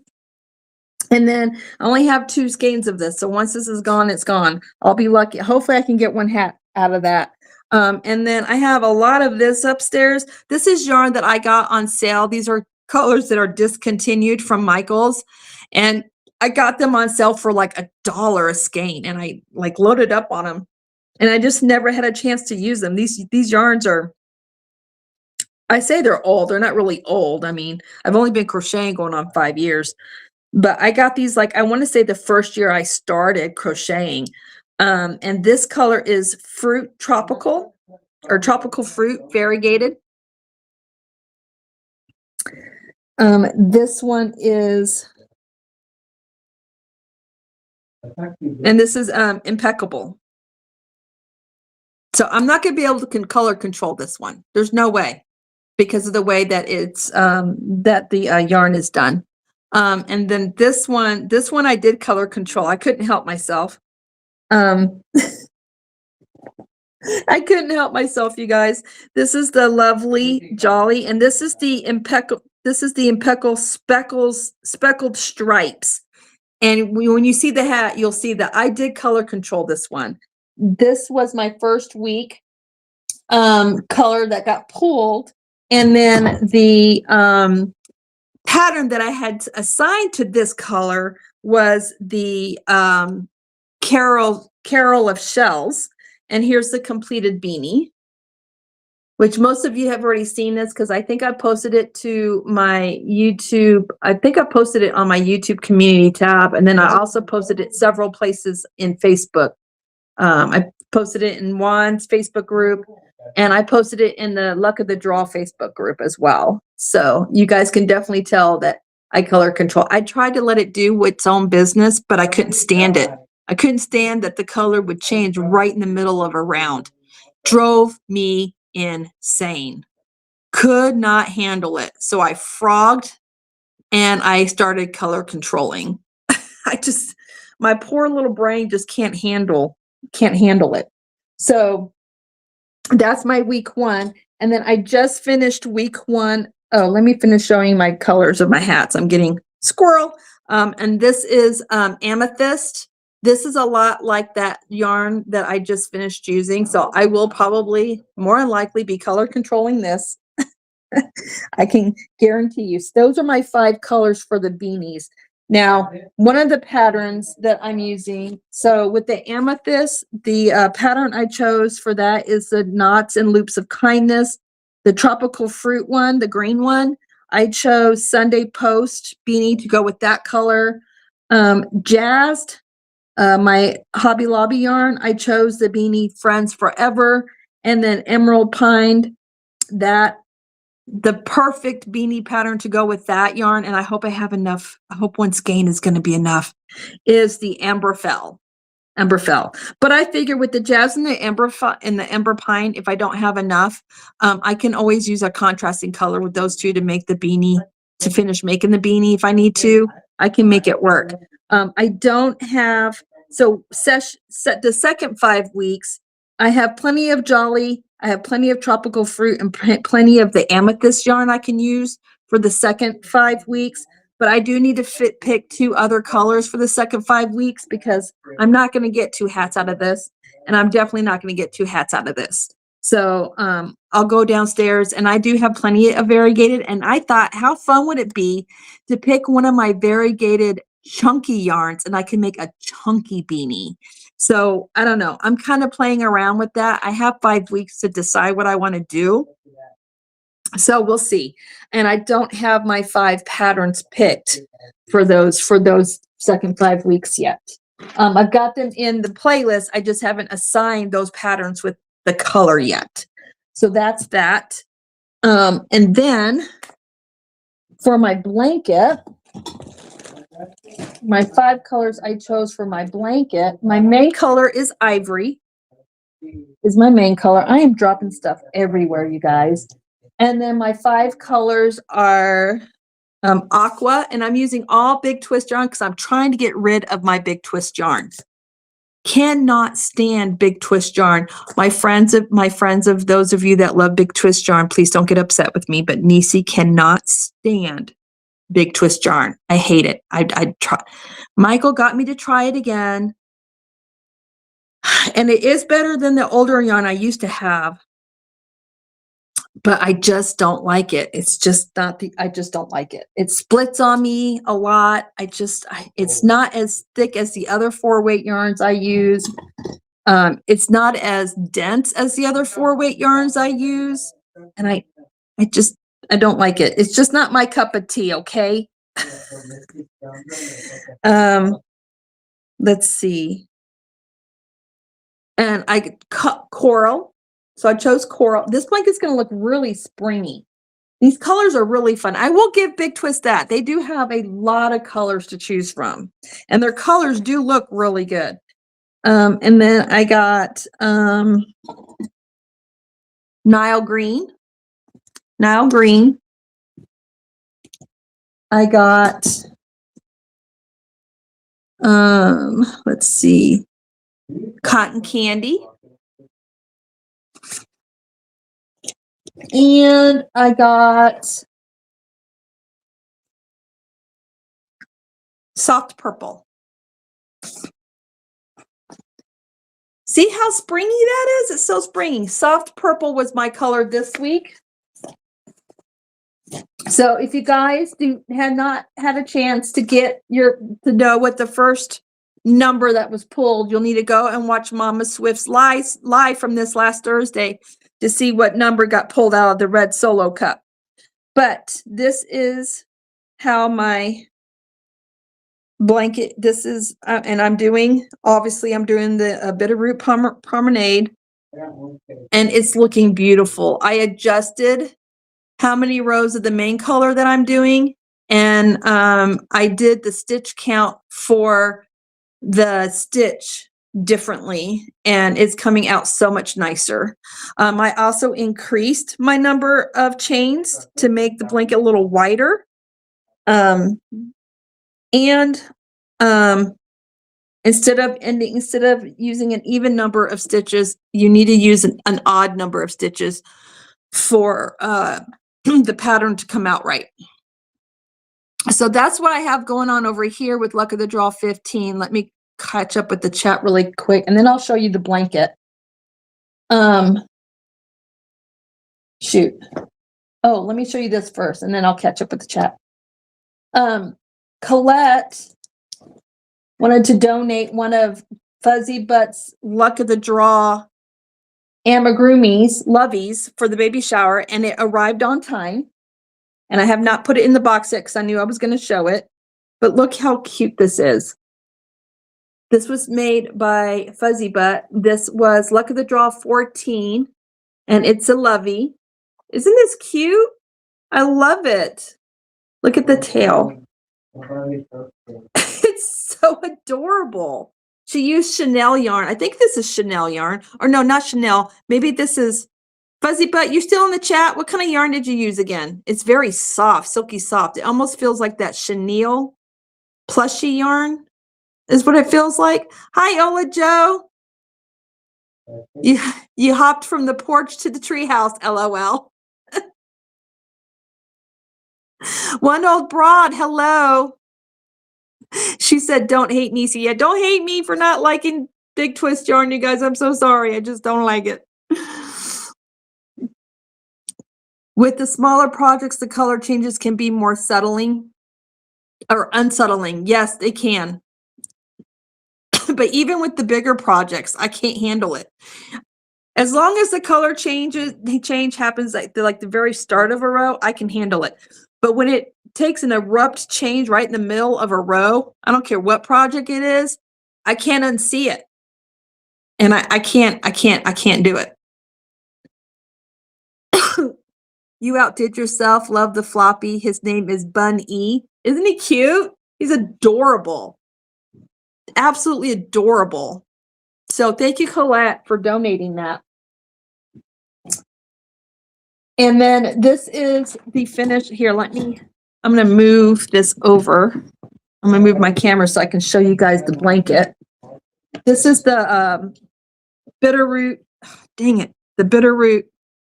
And then I only have 2 skeins of this. So once this is gone, it's gone. I'll be lucky. Hopefully I can get one hat out of that. And then I have a lot of this upstairs. This is yarn that I got on sale. These are colors that are discontinued from Michaels. And I got them on sale for like $1 a skein. And I like loaded up on them. And I just never had a chance to use them. These yarns are, I say they're old. They're not really old. I mean, I've only been crocheting going on 5 years. But I got these, like, I want to say the first year I started crocheting. And this color is Fruit Tropical, or Tropical Fruit Variegated. This one is, and this is Impeccable. So I'm not going to be able to color control this one. There's no way, because of the way that it's, that the yarn is done. And then this one I did color control. I couldn't help myself. I couldn't help myself, you guys. This is the Lovely Jolly, and this is the Impeccable. This is the Impeccable Speckled Stripes. And when you see the hat, you'll see that I did color control this one. This was my first week color that got pulled, and then the pattern that I had assigned to this color was the Carol of Shells. And here's the completed beanie, which most of you have already seen this because I think I posted it to my YouTube. I think I posted it on my YouTube community tab. And then I also posted it several places in Facebook. I posted it in Juan's Facebook group, and I posted it in the Luck of the Draw Facebook group as well. So you guys can definitely tell that I color control. I tried to let it do its own business, but I couldn't stand it. I couldn't stand that the color would change right in the middle of a round. Drove me insane. Could not handle it. So I frogged and I started color controlling. My poor little brain just can't handle it. So that's my week 1. And then I just finished week 1. Oh, let me finish showing my colors of my hats. I'm getting squirrel. And this is amethyst. This is a lot like that yarn that I just finished using. So I will probably more than likely be color controlling this. I can guarantee you. So those are my 5 colors for the beanies. Now, one of the patterns that I'm using, so with the amethyst, the pattern I chose for that is the Knots and Loops of Kindness. The tropical fruit one, the green one, I chose Sunday Post beanie to go with that color. Jazzed, my Hobby Lobby yarn, I chose the beanie Friends Forever. And then Emerald Pine, that the perfect beanie pattern to go with that yarn, and I hope I have enough. I hope one skein is going to be enough, is the Amberfell. But I figure with the Jazz and the Ember Pine, if I don't have enough, I can always use a contrasting color with those two to make the beanie, to finish making the beanie. If I need to, I can make it work. I don't have, so the second 5 weeks, I have plenty of Jolly, I have plenty of tropical fruit, and plenty of the amethyst yarn I can use for the second 5 weeks. But I do need to pick 2 other colors for the second 5 weeks, because I'm not going to get 2 hats out of this. And I'm definitely not going to get 2 hats out of this. So I'll go downstairs, and I do have plenty of variegated. And I thought, how fun would it be to pick one of my variegated chunky yarns, and I can make a chunky beanie. So I don't know. I'm kind of playing around with that. I have 5 weeks to decide what I want to do. So we'll see. And I don't have my 5 patterns picked for those second 5 weeks yet. I've got them in the playlist. I just haven't assigned those patterns with the color yet. So that's that. And then for my blanket, my 5 colors I chose for my blanket, my main color is ivory, is my main color. I am dropping stuff everywhere, you guys. And then my 5 colors are aqua, and I'm using all big twist yarn because I'm trying to get rid of my big twist yarns. Cannot stand big twist yarn. My friends of those of you that love big twist yarn, please don't get upset with me, but Nisi cannot stand big twist yarn. I hate it. I try. Michael got me to try it again, and it is better than the older yarn I used to have. But I just don't like it. It's just not I just don't like it. It splits on me a lot. It's not as thick as the other 4-weight yarns I use. It's not as dense as the other 4-weight yarns I use. And I don't like it. It's just not my cup of tea, okay? Let's see. And I cut coral. So I chose coral. This blanket's going to look really springy. These colors are really fun. I will give Big Twist that. They do have a lot of colors to choose from. And their colors do look really good. And then I got Nile Green. I got, let's see, Cotton Candy. And I got Soft Purple. See how springy that is? It's so springy. Soft Purple was my color this week. So if you guys had not had a chance to know what the first number that was pulled, you'll need to go and watch Mama Swift's live from this last Thursday to see what number got pulled out of the red solo cup. But this is how my blanket, this is, and I'm doing the Bitterroot Promenade, and it's looking beautiful. I adjusted how many rows of the main color that I'm doing, and I did the stitch count for the stitch differently, and it's coming out so much nicer. I also increased my number of chains to make the blanket a little wider. And instead of using an even number of stitches, you need to use an odd number of stitches for the pattern to come out right. So that's what I have going on over here with Luck of the Draw 15. Let me catch up with the chat really quick, and then I'll show you the blanket. Shoot. Oh, let me show you this first, and then I'll catch up with the chat. Colette wanted to donate one of Fuzzy Butt's Luck of the Draw amigurumis, loveys, for the baby shower, and it arrived on time. And I have not put it in the box yet because I knew I was going to show it. But look how cute this is. This was made by Fuzzy Butt. This was Luck of the Draw 14, and it's a lovey. Isn't this cute? I love it. Look at the tail. It's so adorable. She used Chanel yarn. I think this is Chanel yarn. Or no, not Chanel. Maybe this is Fuzzy Butt. You still in the chat? What kind of yarn did you use again? It's very soft, silky soft. It almost feels like that chenille plushy yarn is what it feels like. Hi, Ola Joe. You hopped from the porch to the treehouse, LOL. One old broad, hello. She said, don't hate Nisi. Yeah, don't hate me for not liking big twist yarn, you guys. I'm so sorry. I just don't like it. With the smaller projects, the color changes can be more settling or unsettling. Yes, they can. But even with the bigger projects, I can't handle it. As long as the color change happens like the very start of a row, I can handle it. But when it takes an abrupt change right in the middle of a row, I don't care what project it is, I can't unsee it. And I can't do it. You outdid yourself. Love the floppy. His name is Bun E. Isn't he cute? He's adorable. Absolutely adorable. So thank you, Colette, for donating that. And then this is the finish. Here, I'm going to move this over. I'm going to move my camera so I can show you guys the blanket. This is the Bitterroot, dang it, the Bitterroot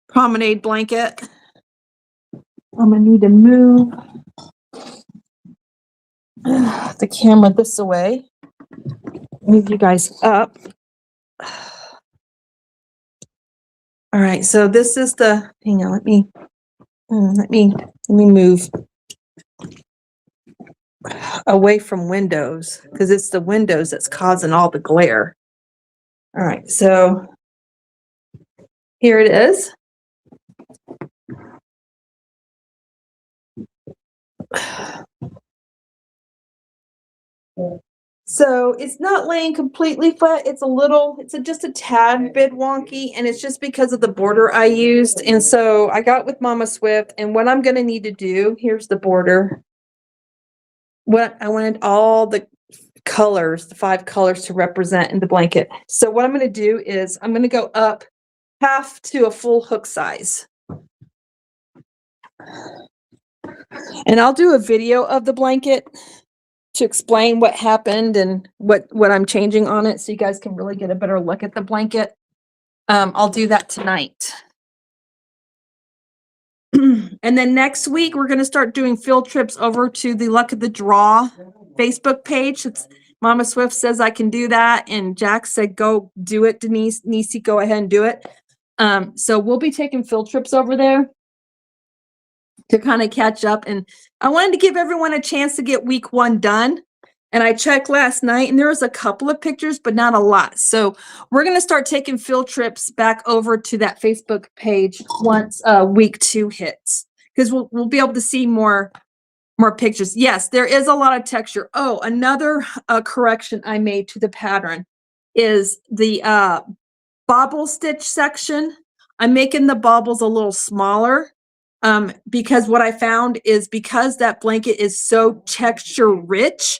Promenade blanket. I'm going to need to move the camera this way. Move you guys up. All right, so this is the, hang on, let me move away from windows because it's the windows that's causing all the glare. All right, so here it is. So it's not laying completely flat. It's just a tad bit wonky, and it's just because of the border I used. And so I got with Mama Swift, and what I'm going to need to do, here's the border. What I wanted all the colors, the 5 colors to represent in the blanket. So what I'm going to do is I'm going to go up half to a full hook size. And I'll do a video of the blanket to explain what happened and what I'm changing on it so you guys can really get a better look at the blanket. I'll do that tonight. And then next week, we're going to start doing field trips over to the Luck of the Draw Facebook page. Mama Swift says I can do that. And Jack said, go do it, Denise. Nisi, go ahead and do it. So we'll be taking field trips over there to kind of catch up. And I wanted to give everyone a chance to get week 1 done. And I checked last night and there was a couple of pictures, but not a lot. So we're going to start taking field trips back over to that Facebook page once week 2 hits, because we'll be able to see more pictures. Yes, there is a lot of texture. Oh, another correction I made to the pattern is the bobble stitch section. I'm making the bobbles a little smaller because what I found is because that blanket is so texture rich,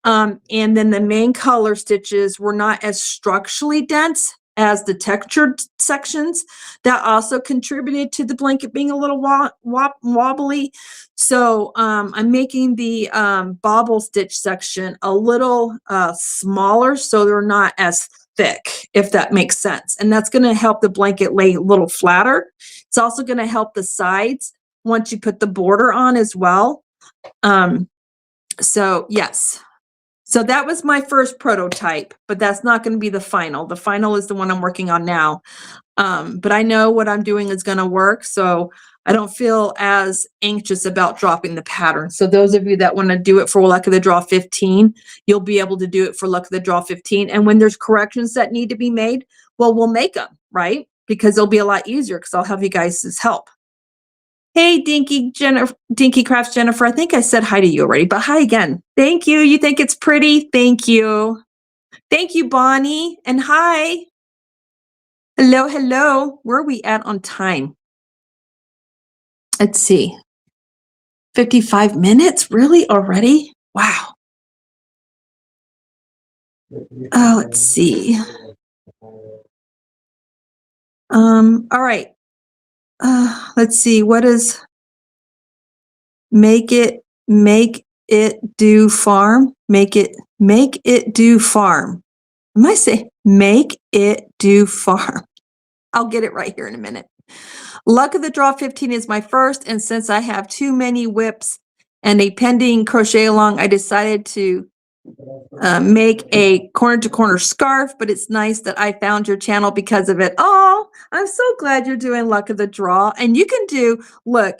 and then the main color stitches were not as structurally dense as the textured sections. That also contributed to the blanket being a little wobbly. So I'm making the bobble stitch section a little smaller so they're not as thick, if that makes sense. And that's going to help the blanket lay a little flatter. It's also going to help the sides once you put the border on as well. So yes. So that was my first prototype, but that's not going to be the final. The final is the one I'm working on now. But I know what I'm doing is going to work. So I don't feel as anxious about dropping the pattern. So those of you that want to do it for Luck of the Draw 15, you'll be able to do it for Luck of the Draw 15. And when there's corrections that need to be made, well, we'll make them, right? Because it'll be a lot easier because I'll have you guys' help. Hey, Dinky Crafts Jennifer. I think I said hi to you already, but hi again. Thank you. You think it's pretty? Thank you. Thank you, Bonnie. And hi. Hello, hello. Where are we at on time? Let's see. 55 minutes? Really? Already? Wow. Oh, let's see. All right. Let's see. What is make it do farm? Make it do farm. Am I saying make it do farm? I'll get it right here in a minute. Luck of the Draw 15 is my first, and since I have too many whips and a pending crochet along, I decided to make a corner-to-corner scarf, but it's nice that I found your channel because of it. Oh, I'm so glad you're doing Luck of the Draw. And you can do Luck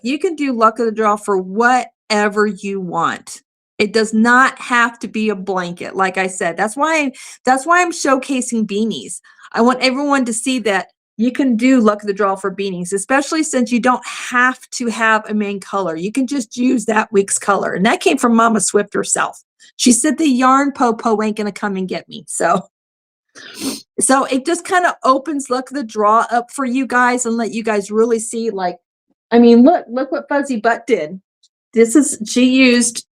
of the Draw for whatever you want. It does not have to be a blanket. Like I said, that's why I'm showcasing beanies. I want everyone to see that you can do Luck of the Draw for beanies, especially since you don't have to have a main color. You can just use that week's color. And that came from Mama Swift herself. She said the yarn po ain't gonna come and get me. So it just kind of opens Luck of the Draw up for you guys and let you guys really see, like, I mean, look what Fuzzy Butt did. She used,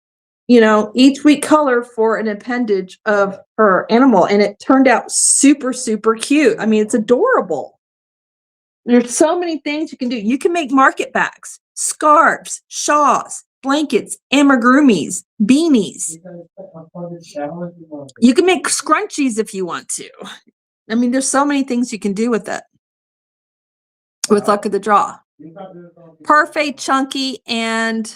each week color for an appendage of her animal, and it turned out super, super cute. I mean, it's adorable. There's so many things you can do. You can make market bags, scarves, shawls, blankets, amigurumis, beanies. You can make scrunchies if you want to. I mean, there's so many things you can do with it. With Luck of the Draw. Perfect, Chunky, and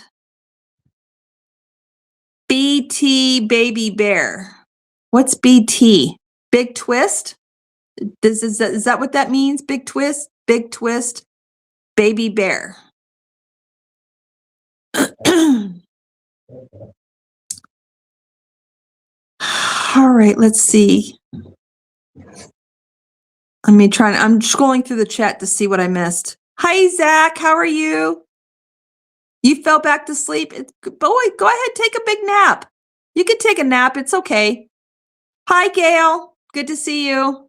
BT Baby Bear. What's BT? Big Twist? Is that what that means? Big Twist? Big Twist, Baby Bear. All right, let's see. I'm scrolling through the chat to see what I missed. Hi, Zach. How are you? You fell back to sleep? Boy, go ahead, take a big nap. You can take a nap. It's okay. Hi, Gail. Good to see you.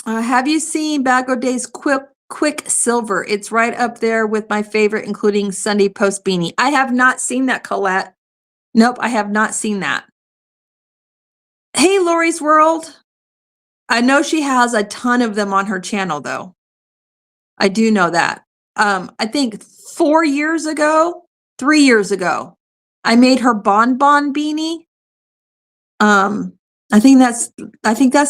Have you seen Bag O'Day's Quicksilver? It's right up there with my favorite, including Sunday Post Beanie. I have not seen that, Colette. Nope, I have not seen that. Hey, Lori's World. I know she has a ton of them on her channel, though. I do know that. I think 3 years ago, I made her bonbon beanie. I think that's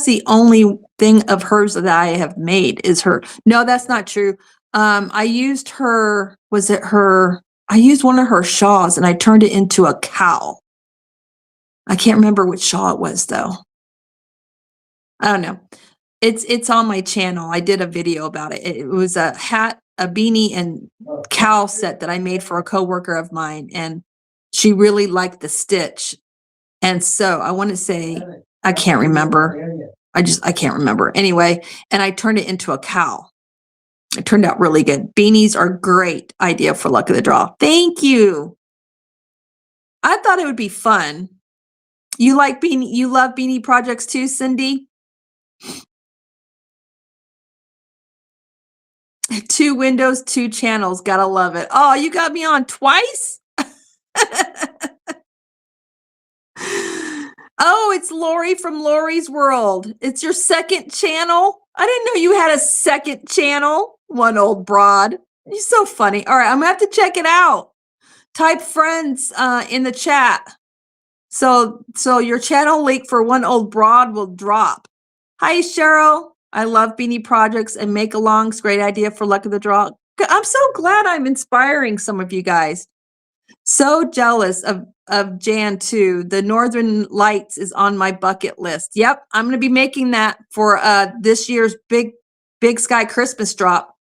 the only thing of hers that I have made is her. No, that's not true. I used I used one of her shawls and I turned it into a cow. I can't remember which shawl it was though. I don't know. It's on my channel. I did a video about it. It was a hat, a beanie, and cow set that I made for a coworker of mine, and she really liked the stitch. And so I want to say, I can't remember. I can't remember. Anyway, and I turned it into a cow. It turned out really good. Beanies are a great idea for Luck of the Draw. Thank you. I thought it would be fun. You love beanie projects too, Cindy? 2 windows, 2 channels. Gotta love it. Oh, you got me on twice? Oh, it's Lori from Lori's World. It's your second channel. I didn't know you had a second channel. One old broad. You're so funny. All right, I'm gonna have to check it out. Type friends in the chat. So your channel link for One Old Broad will drop. Hi, Cheryl. I love beanie projects and make-alongs. Great idea for luck of the draw. I'm so glad I'm inspiring some of you guys. So jealous of Jan too. The Northern Lights is on my bucket list. Yep, I'm going to be making that for this year's Big Sky Christmas drop.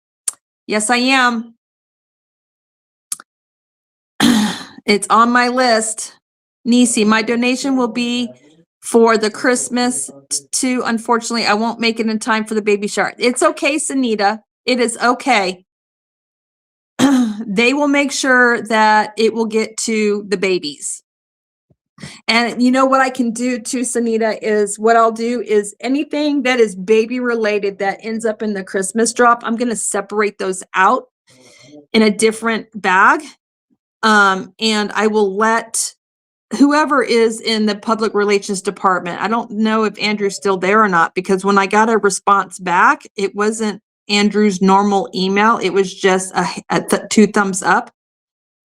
Yes, I am. It's on my list. Nisi, my donation will be for the Christmas too. Unfortunately, I won't make it in time for the baby shower. It's okay, Sanita. It is okay. They will make sure that it will get to the babies. And you know what I can do too, Sanita, is what I'll do is anything that is baby related that ends up in the Christmas drop, I'm going to separate those out in a different bag. And I will let whoever is in the public relations department, I don't know if Andrew's still there or not, because when I got a response back, it wasn't Andrew's normal email. It was just a 2 thumbs up.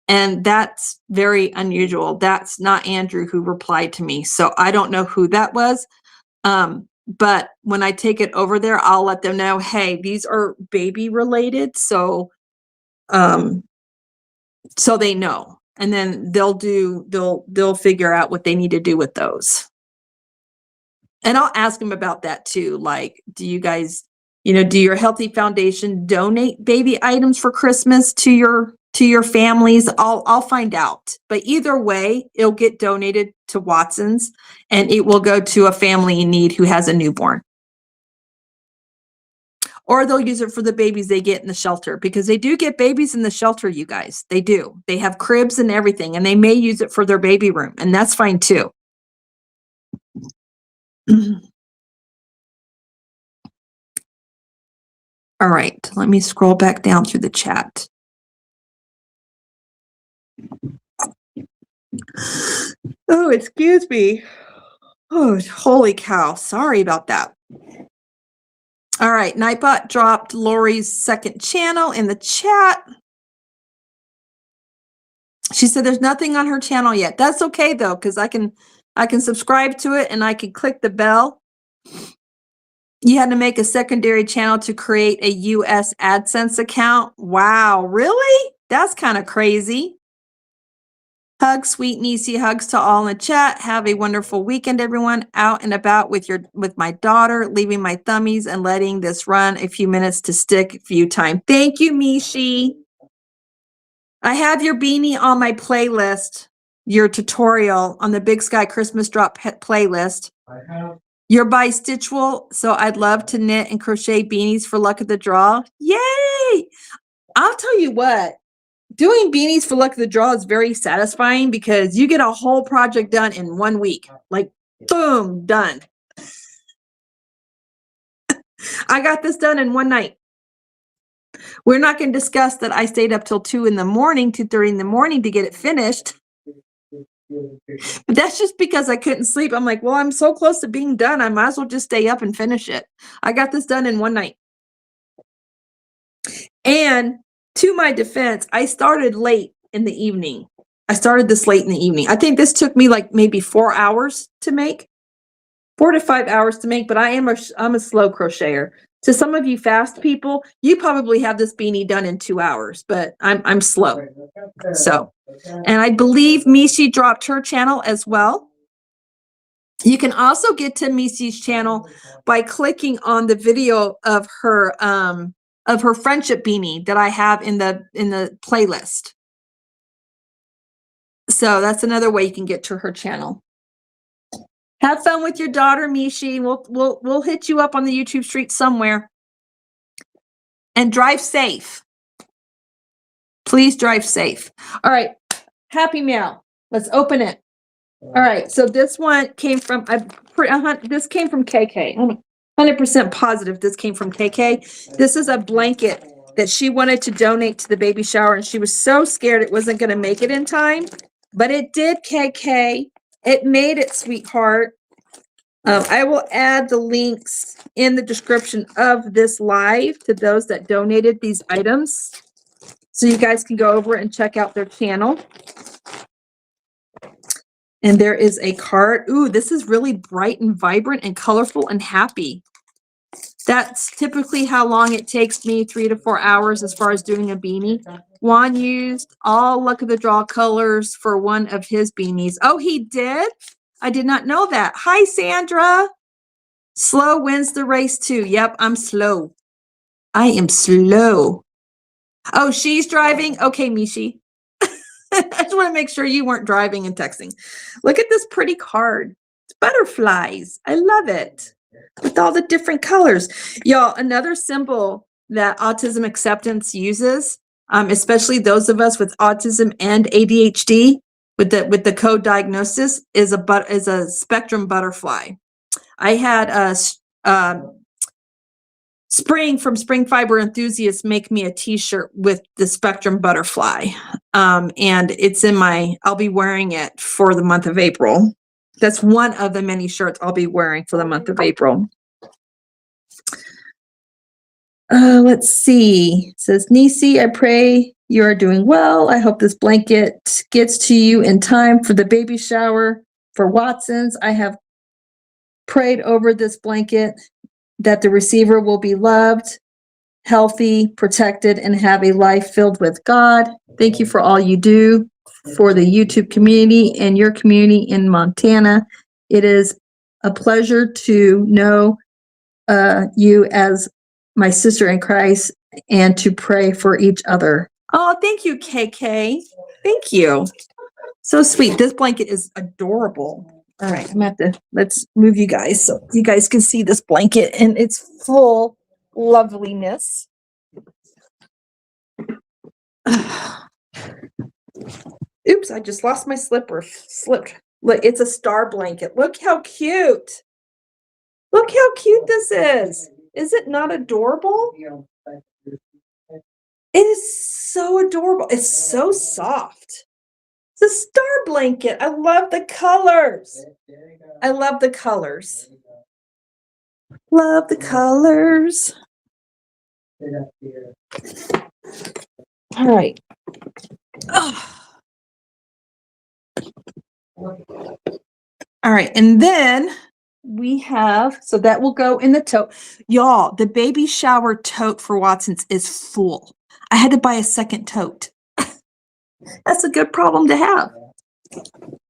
And that's very unusual. That's not Andrew who replied to me. So I don't know who that was. But when I take it over there, I'll let them know, hey, these are baby related. So, so they know. And then they'll figure out what they need to do with those. And I'll ask them about that too. Like, do you guys, do your Healthy Foundation donate baby items for Christmas to your families? I'll find out. But either way, it'll get donated to Watson's and it will go to a family in need who has a newborn. Or they'll use it for the babies they get in the shelter, because they do get babies in the shelter, you guys. They do. They have cribs and everything, and they may use it for their baby room, and that's fine too. All right, let me scroll back down through the chat. Oh, excuse me. Oh, holy cow. Sorry about that. All right, Nightbot dropped Lori's second channel in the chat. She said there's nothing on her channel yet. That's okay though, because I can subscribe to it and I can click the bell. You had to make a secondary channel to create a US AdSense account. Wow, really? That's kind of crazy. Hugs, sweet Nisi. Hugs to all in the chat. Have a wonderful weekend, everyone. Out and about with my daughter, leaving my thummies and letting this run a few minutes to stick view time. Thank you, Mishi. I have your beanie on my playlist, your tutorial on the Big Sky Christmas Drop playlist. I have. You're by Stitchwell, so I'd love to knit and crochet beanies for luck of the draw. Yay! I'll tell you what. Doing beanies for luck of the draw is very satisfying because you get a whole project done in 1 week. Like, boom, done. I got this done in one night. We're not going to discuss that I stayed up till 2:30 in the morning to get it finished. But that's just because I couldn't sleep. I'm like, well, I'm so close to being done. I might as well just stay up and finish it. I got this done in one night. And to my defense, I started late in the evening. I started this late in the evening. I think this took me like maybe 4 hours to make, 4 to 5 hours to make, but I'm a slow crocheter. To some of you fast people, you probably have this beanie done in 2 hours, but I'm slow. So, and I believe Mishi dropped her channel as well. You can also get to Mishi's channel by clicking on the video of her friendship beanie that I have in the playlist. So that's another way you can get to her channel. Have fun with your daughter, Mishi. We'll hit you up on the YouTube street somewhere. And drive safe. Please drive safe. All right. Happy Meow. Let's open it. All right. So this one came from this came from KK. I'm 100% positive this came from KK. This is a blanket that she wanted to donate to the baby shower, and she was so scared it wasn't going to make it in time, but it did, KK. It made it, sweetheart. I will add the links in the description of this live to those that donated these items, so you guys can go over and check out their channel. And there is a card. Ooh, this is really bright and vibrant and colorful and happy. That's typically how long it takes me, 3 to 4 hours as far as doing a beanie. Juan used all Luck of the Draw colors for one of his beanies. Oh, he did? I did not know that. Hi, Sandra. Slow wins the race too. Yep, I'm slow. I am slow. Oh, she's driving? Okay, Mishi. I just want to make sure you weren't driving and texting. Look at this pretty card. It's butterflies. I love it. With all the different colors. Y'all, another symbol that autism acceptance uses, especially those of us with autism and ADHD with the code diagnosis, is a spectrum butterfly. I had a Spring from Spring Fiber Enthusiasts make me a t-shirt with the spectrum butterfly. And it's I'll be wearing it for the month of April. That's one of the many shirts I'll be wearing for the month of April. Let's see. It says, Nisi, I pray you are doing well. I hope this blanket gets to you in time for the baby shower for Watson's. I have prayed over this blanket that the receiver will be loved, healthy, protected, and have a life filled with God. Thank you for all you do for the YouTube community and your community in Montana. It is a pleasure to know you as my sister in Christ and to pray for each other. Oh, thank you, KK. Thank you. So sweet. This blanket is adorable. All right, I'm gonna have to, let's move you guys so you guys can see this blanket and its full loveliness. Oops, I just lost my slipped. Look, it's a star blanket. Look how cute. Look how cute this is. Is it not adorable? It is so adorable. It's so soft. It's a star blanket. I love the colors. I love the colors. Love the colors. All right. Oh. All right. And then we have, so that will go in the tote. Y'all, the baby shower tote for Watson's is full. I had to buy a second tote. That's a good problem to have.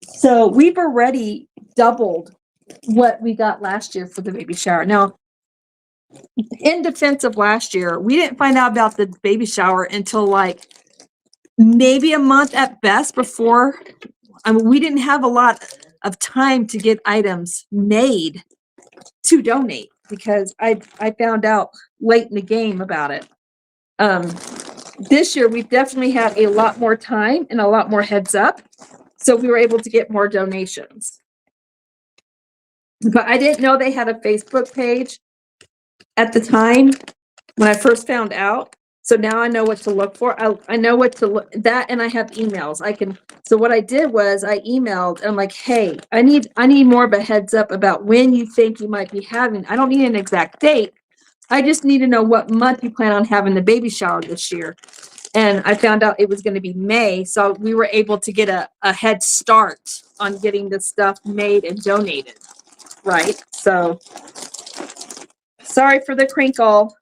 So we've already doubled what we got last year for the baby shower. Now, in defense of last year, we didn't find out about the baby shower until like maybe a month at best before. I mean, we didn't have a lot of time to get items made to donate because I found out late in the game about it. This year, we've definitely had a lot more time and a lot more heads up. So we were able to get more donations. But I didn't know they had a Facebook page at the time when I first found out. So now I know what to look for. I know what to look that, and I have emails. So what I did was I emailed, and I'm like, hey, I need more of a heads up about when you think you might be having. I don't need an exact date. I just need to know what month you plan on having the baby shower this year. And I found out it was going to be May. So we were able to get a head start on getting this stuff made and donated. Right. So sorry for the crinkle.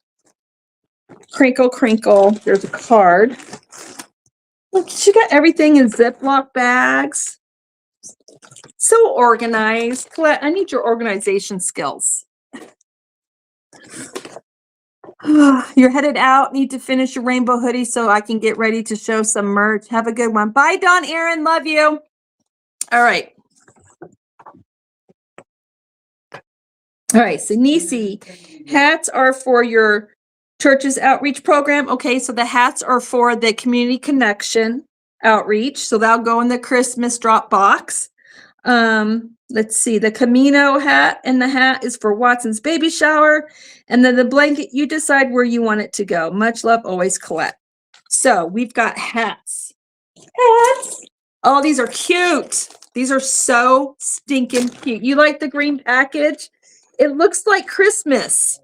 Crinkle, crinkle. There's a card. Look, she got everything in Ziploc bags. So organized. Colette, I need your organization skills. You're headed out. Need to finish your rainbow hoodie so I can get ready to show some merch. Have a good one. Bye, Dawn Aaron. Love you. All right. All right. So Nisi, hats are for your church's outreach program. Okay. So the hats are for the community connection outreach. So that'll go in the Christmas drop box. Let's see, the Camino hat, and the hat is for Watson's baby shower. And then the blanket, you decide where you want it to go. Much love, always, Colette. So we've got hats. Hats. Oh, these are cute. These are so stinking cute. You like the green package? It looks like Christmas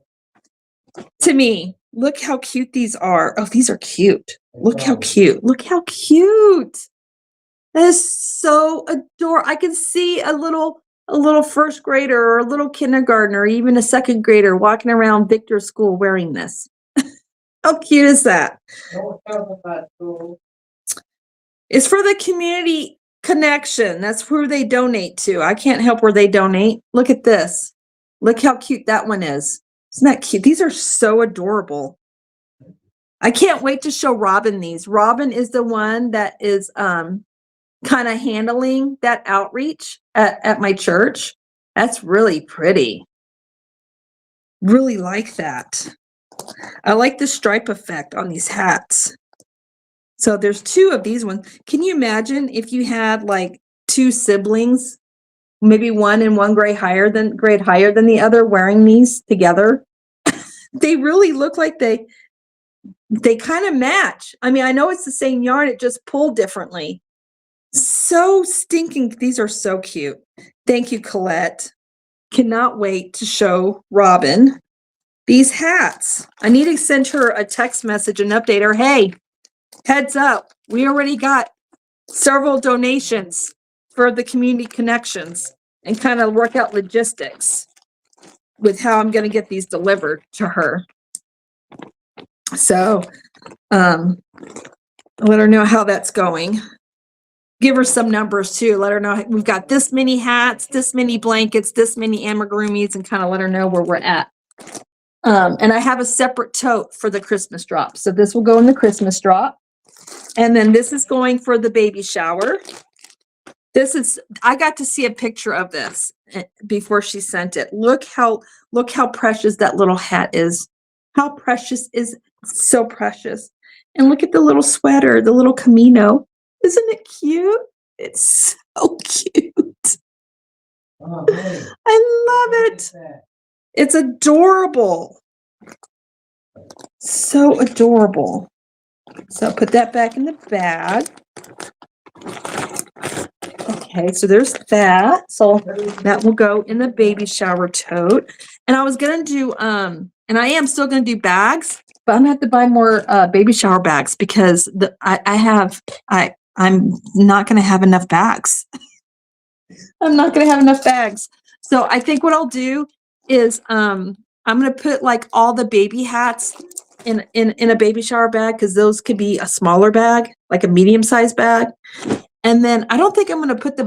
to me. Look how cute these are. Oh, these are cute. Look how cute. Look how cute. That is so adorable. I can see a little first grader or a little kindergartner or even a second grader walking around Victor's school wearing this. How cute is that? It's for the community connection. That's who they donate to. I can't help where they donate. Look at this. Look how cute that one is. Isn't that cute? These are so adorable. I can't wait to show Robin these. Robin is the one that is kind of handling that outreach at my church. That's really pretty. Really like that. I like the stripe effect on these hats. So there's two of these ones. Can you imagine if you had like two siblings, maybe one in one grade higher than the other, wearing these together? They really look like they kind of match. I mean, I know it's the same yarn, it just pulled differently. So stinking, these are so cute. Thank you, Colette. Cannot wait to show Robin these hats. I need to send her a text message and update her. Hey, heads up, we already got several donations for the community connections, and kind of work out logistics with how I'm going to get these delivered to her. So let her know how that's going. Give her some numbers too. Let her know we've got this many hats, this many blankets, this many amigurumis, and kind of let her know where we're at. And I have a separate tote for the Christmas drop. So this will go in the Christmas drop. And then this is going for the baby shower. I got to see a picture of this before she sent it. Look how precious that little hat is. How precious is so precious. And look at the little sweater, the little Camino. Isn't it cute? It's so cute. Oh, hey. I love it. It's adorable. So adorable. So put that back in the bag. Okay, so there's that. So that will go in the baby shower tote. And I was gonna do and I am still gonna do bags, but I'm gonna have to buy more baby shower bags because I'm not gonna have enough bags. I'm not gonna have enough bags. So I think what I'll do is I'm gonna put like all the baby hats in a baby shower bag, because those could be a smaller bag, like a medium-sized bag. And then I don't think I'm going to put the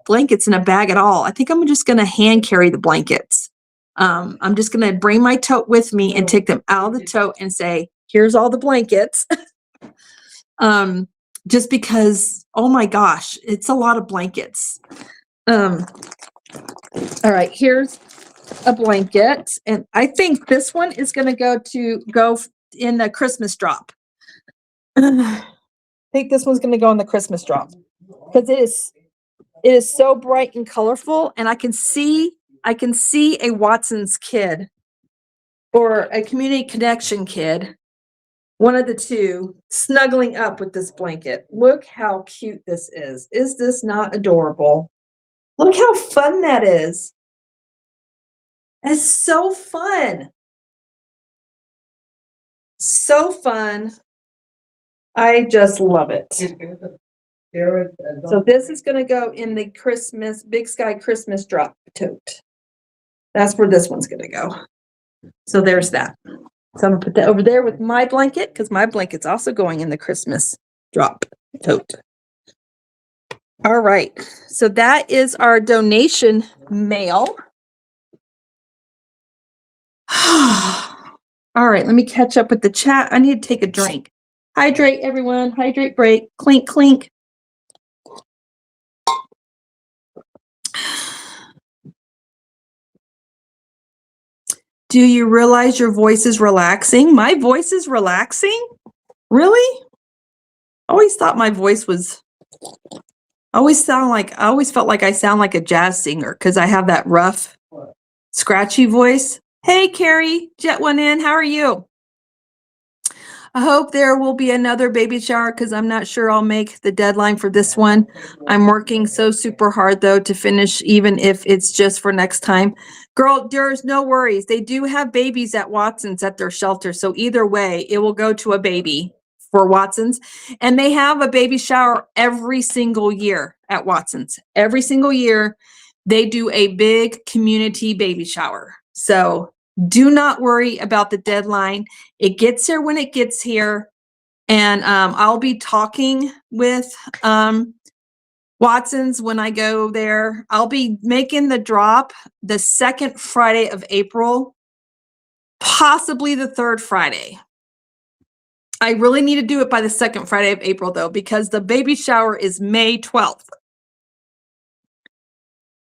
blankets in a bag at all. I think I'm just going to hand carry the blankets. I'm just going to bring my tote with me and take them out of the tote and say, here's all the blankets. Just because, oh my gosh, it's a lot of blankets. All right, here's a blanket. And I think this one is going to go in the Christmas drop. I think this one's going to go in the Christmas drop because it is so bright and colorful, and I can see a Watson's kid or a community connection kid, one of the two, snuggling up with this blanket. Look how cute this is. Is this not adorable? Look how fun that is. It's so fun. So fun. I just love it. So this is going to go in the Christmas, Big Sky Christmas drop tote. That's where this one's going to go. So there's that. So I'm going to put that over there with my blanket, because my blanket's also going in the Christmas drop tote. All right. So that is our donation mail. All right. Let me catch up with the chat. I need to take a drink. Hydrate, everyone. Hydrate break. Clink, clink. Do you realize your voice is relaxing? My voice is relaxing? Really? I always thought my voice was, I always felt like I sound like a jazz singer because I have that rough, scratchy voice. Hey, Carrie, Jet One In, how are you? I hope there will be another baby shower because I'm not sure I'll make the deadline for this one. I'm working so super hard though to finish, even if it's just for next time. Girl, there's no worries. They do have babies at Watson's at their shelter. So either way, it will go to a baby for Watson's. And they have a baby shower every single year at Watson's. Every single year, they do a big community baby shower. So do not worry about the deadline. It gets here when it gets here. And I'll be talking with Watson's when I go there. I'll be making the drop the second Friday of April, possibly the third Friday. I really need to do it by the second Friday of April, though, because the baby shower is May 12th.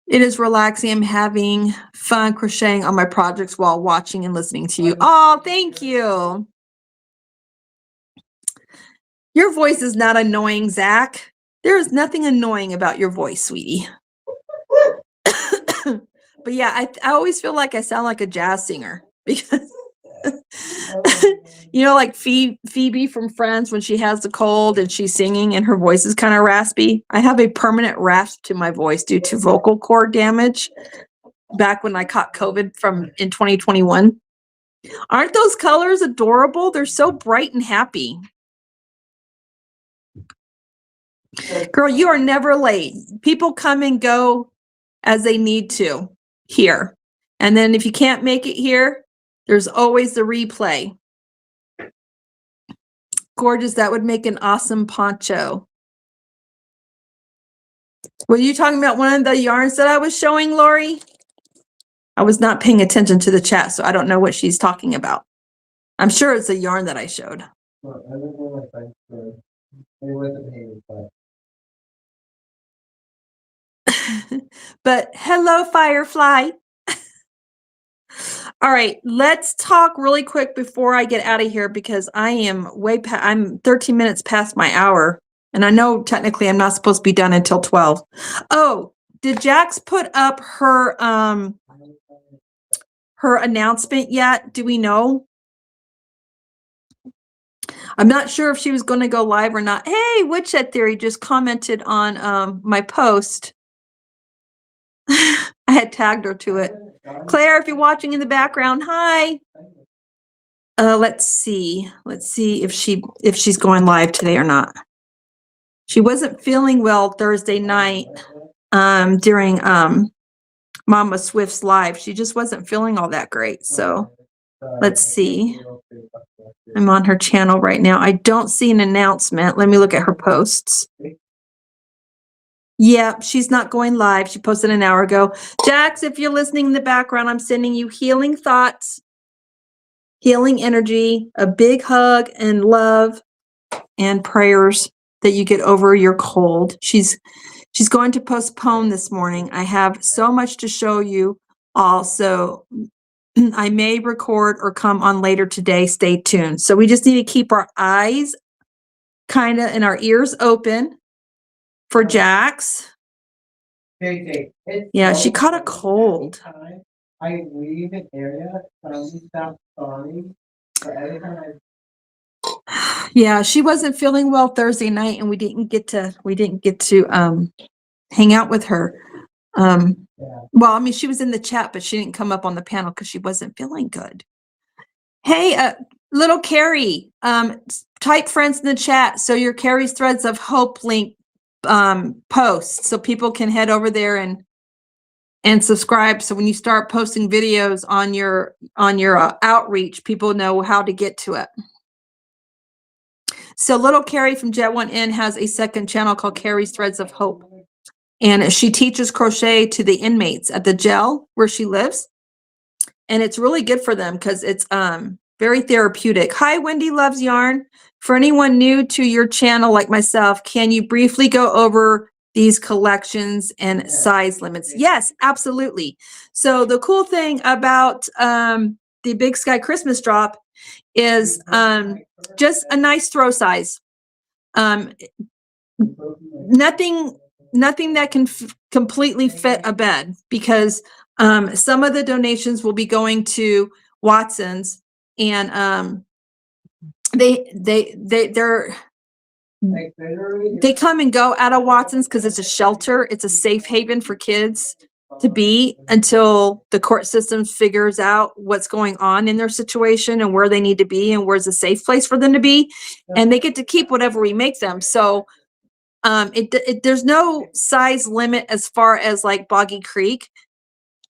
It is relaxing. I'm having fun crocheting on my projects while watching and listening to you. Oh, thank you. Your voice is not annoying, Zach. There is nothing annoying about your voice, sweetie. But yeah, I always feel like I sound like a jazz singer because, like Phoebe from Friends, when she has the cold and she's singing and her voice is kind of raspy. I have a permanent rasp to my voice due to vocal cord damage back when I caught COVID in 2021. Aren't those colors adorable? They're so bright and happy. Girl, you are never late. People come and go as they need to here. And then if you can't make it here, there's always the replay. Gorgeous. That would make an awesome poncho. Were you talking about one of the yarns that I was showing, Lori? I was not paying attention to the chat, so I don't know what she's talking about. I'm sure it's a yarn that I showed. Well, I don't know if I wasn't paying attention. But hello, Firefly. All right, let's talk really quick before I get out of here because I am I'm 13 minutes past my hour. And I know technically I'm not supposed to be done until 12. Oh, did Jax put up her announcement yet? Do we know? I'm not sure if she was going to go live or not. Hey, Woodshed Theory just commented on my post. I had tagged her to it. Claire, if you're watching in the background, hi. Let's see if she's going live today or not. She wasn't feeling well Thursday night during Mama Swift's live. She just wasn't feeling all that great. So let's see. I'm on her channel right now. I don't see an announcement. Let me look at her posts. Yeah, she's not going live. She posted an hour ago. Jax, if you're listening in the background, I'm sending you healing thoughts, healing energy, a big hug and love and prayers that you get over your cold. She's going to postpone this morning. I have so much to show you all, so I may record or come on later today. Stay tuned. So we just need to keep our eyes kind of and our ears open for Jax. Yeah, she caught a cold. I leave an area, yeah, she wasn't feeling well Thursday night, and we didn't get to hang out with her. Well, I mean, she was in the chat, but she didn't come up on the panel because she wasn't feeling good. Hey, little Carrie, type friends in the chat so your Carrie's Threads of Hope link post so people can head over there and subscribe. So when you start posting videos on your outreach, people know how to get to it. So little Carrie from Jet One In has a second channel called Carrie's Threads of Hope. And she teaches crochet to the inmates at the jail where she lives. And it's really good for them because it's very therapeutic. Hi, Wendy Loves Yarn. For anyone new to your channel like myself, can you briefly go over these collections and size limits? Yes, absolutely. So the cool thing about the Big Sky Christmas Drop is just a nice throw size. Nothing that can completely fit a bed because some of the donations will be going to Watson's and they come and go out of Watson's because it's a shelter. It's a safe haven for kids to be until the court system figures out what's going on in their situation and where they need to be and where's a safe place for them to be. And they get to keep whatever we make them. So there's no size limit as far as like Boggy Creek.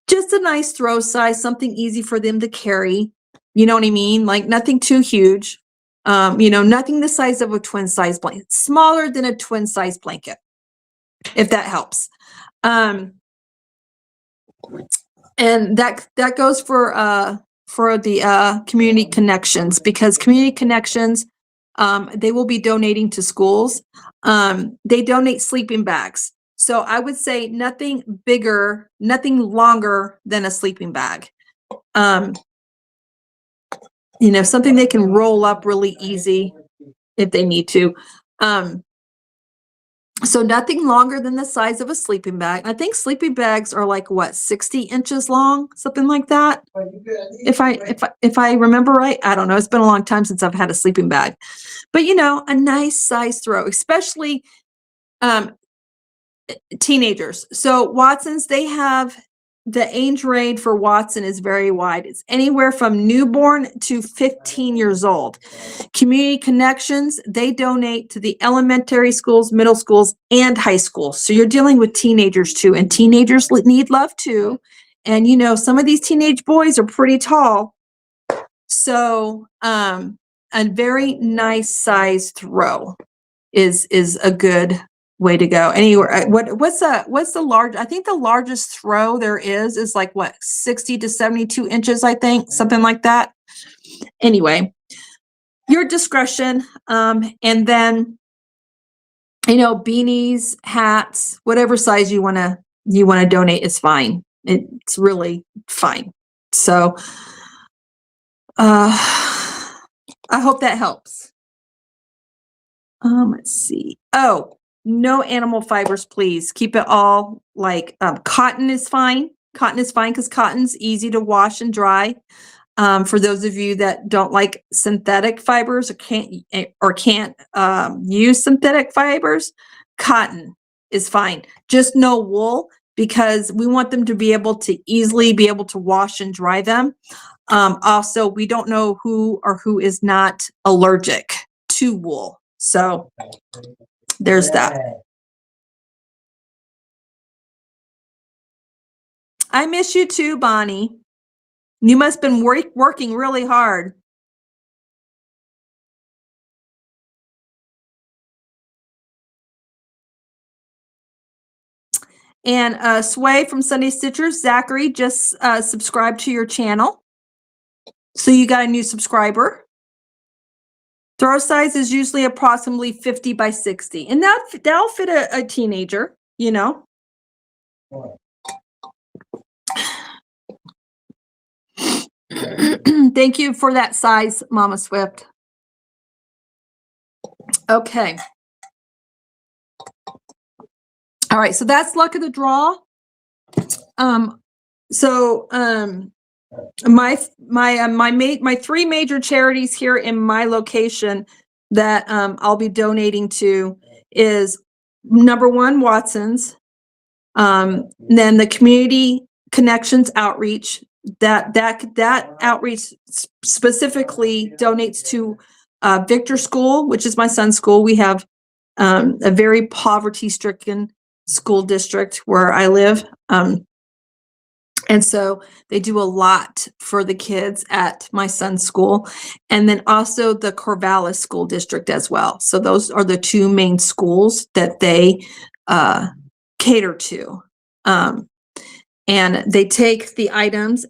Just a nice throw size, something easy for them to carry. You know what I mean? Like nothing too huge. Nothing the size of a twin size blanket, smaller than a twin size blanket, if that helps. And that goes for the community connections, because community connections, they will be donating to schools. They donate sleeping bags. So I would say nothing bigger, nothing longer than a sleeping bag. Something they can roll up really easy if they need to. So nothing longer than the size of a sleeping bag. I think sleeping bags are like 60 inches long, something like that. If I remember right, I don't know. It's been a long time since I've had a sleeping bag, but a nice size throw, especially teenagers. So Watson's, they have the age range for Watson is very wide. It's anywhere from newborn to 15 years old. Community Connections, they donate to the elementary schools, middle schools, and high schools. So you're dealing with teenagers too, and teenagers need love too. And some of these teenage boys are pretty tall. So a very nice size throw is a good way to go. Anywhere. What's the large? I think the largest throw there is like 60 to 72 inches, I think, something like that. Anyway, your discretion. And then, beanies, hats, whatever size you want to donate is fine. It's really fine. So, I hope that helps. Let's see. Oh, no animal fibers, please. Keep it all like cotton is fine. Cotton is fine because cotton's easy to wash and dry. For those of you that don't like synthetic fibers or can't use synthetic fibers, cotton is fine. Just no wool, because we want them to be able to easily be able to wash and dry them. Also, we don't know who is not allergic to wool. So there's that. I miss you too, Bonnie. You must have been working really hard. And Sway from Sunday Stitchers, Zachary just subscribed to your channel. So you got a new subscriber. Throw size is usually approximately 50 by 60. And that'll fit a teenager, Thank you for that size, Mama Swift. Okay. All right, so that's luck of the draw. My three major charities here in my location that I'll be donating to is number one, Watson's, then the Community Connections Outreach. That outreach specifically donates to Victor School, which is my son's school. We have a very poverty-stricken school district where I live. And so they do a lot for the kids at my son's school, and then also the Corvallis School District as well. So those are the two main schools that they cater to. And they take the items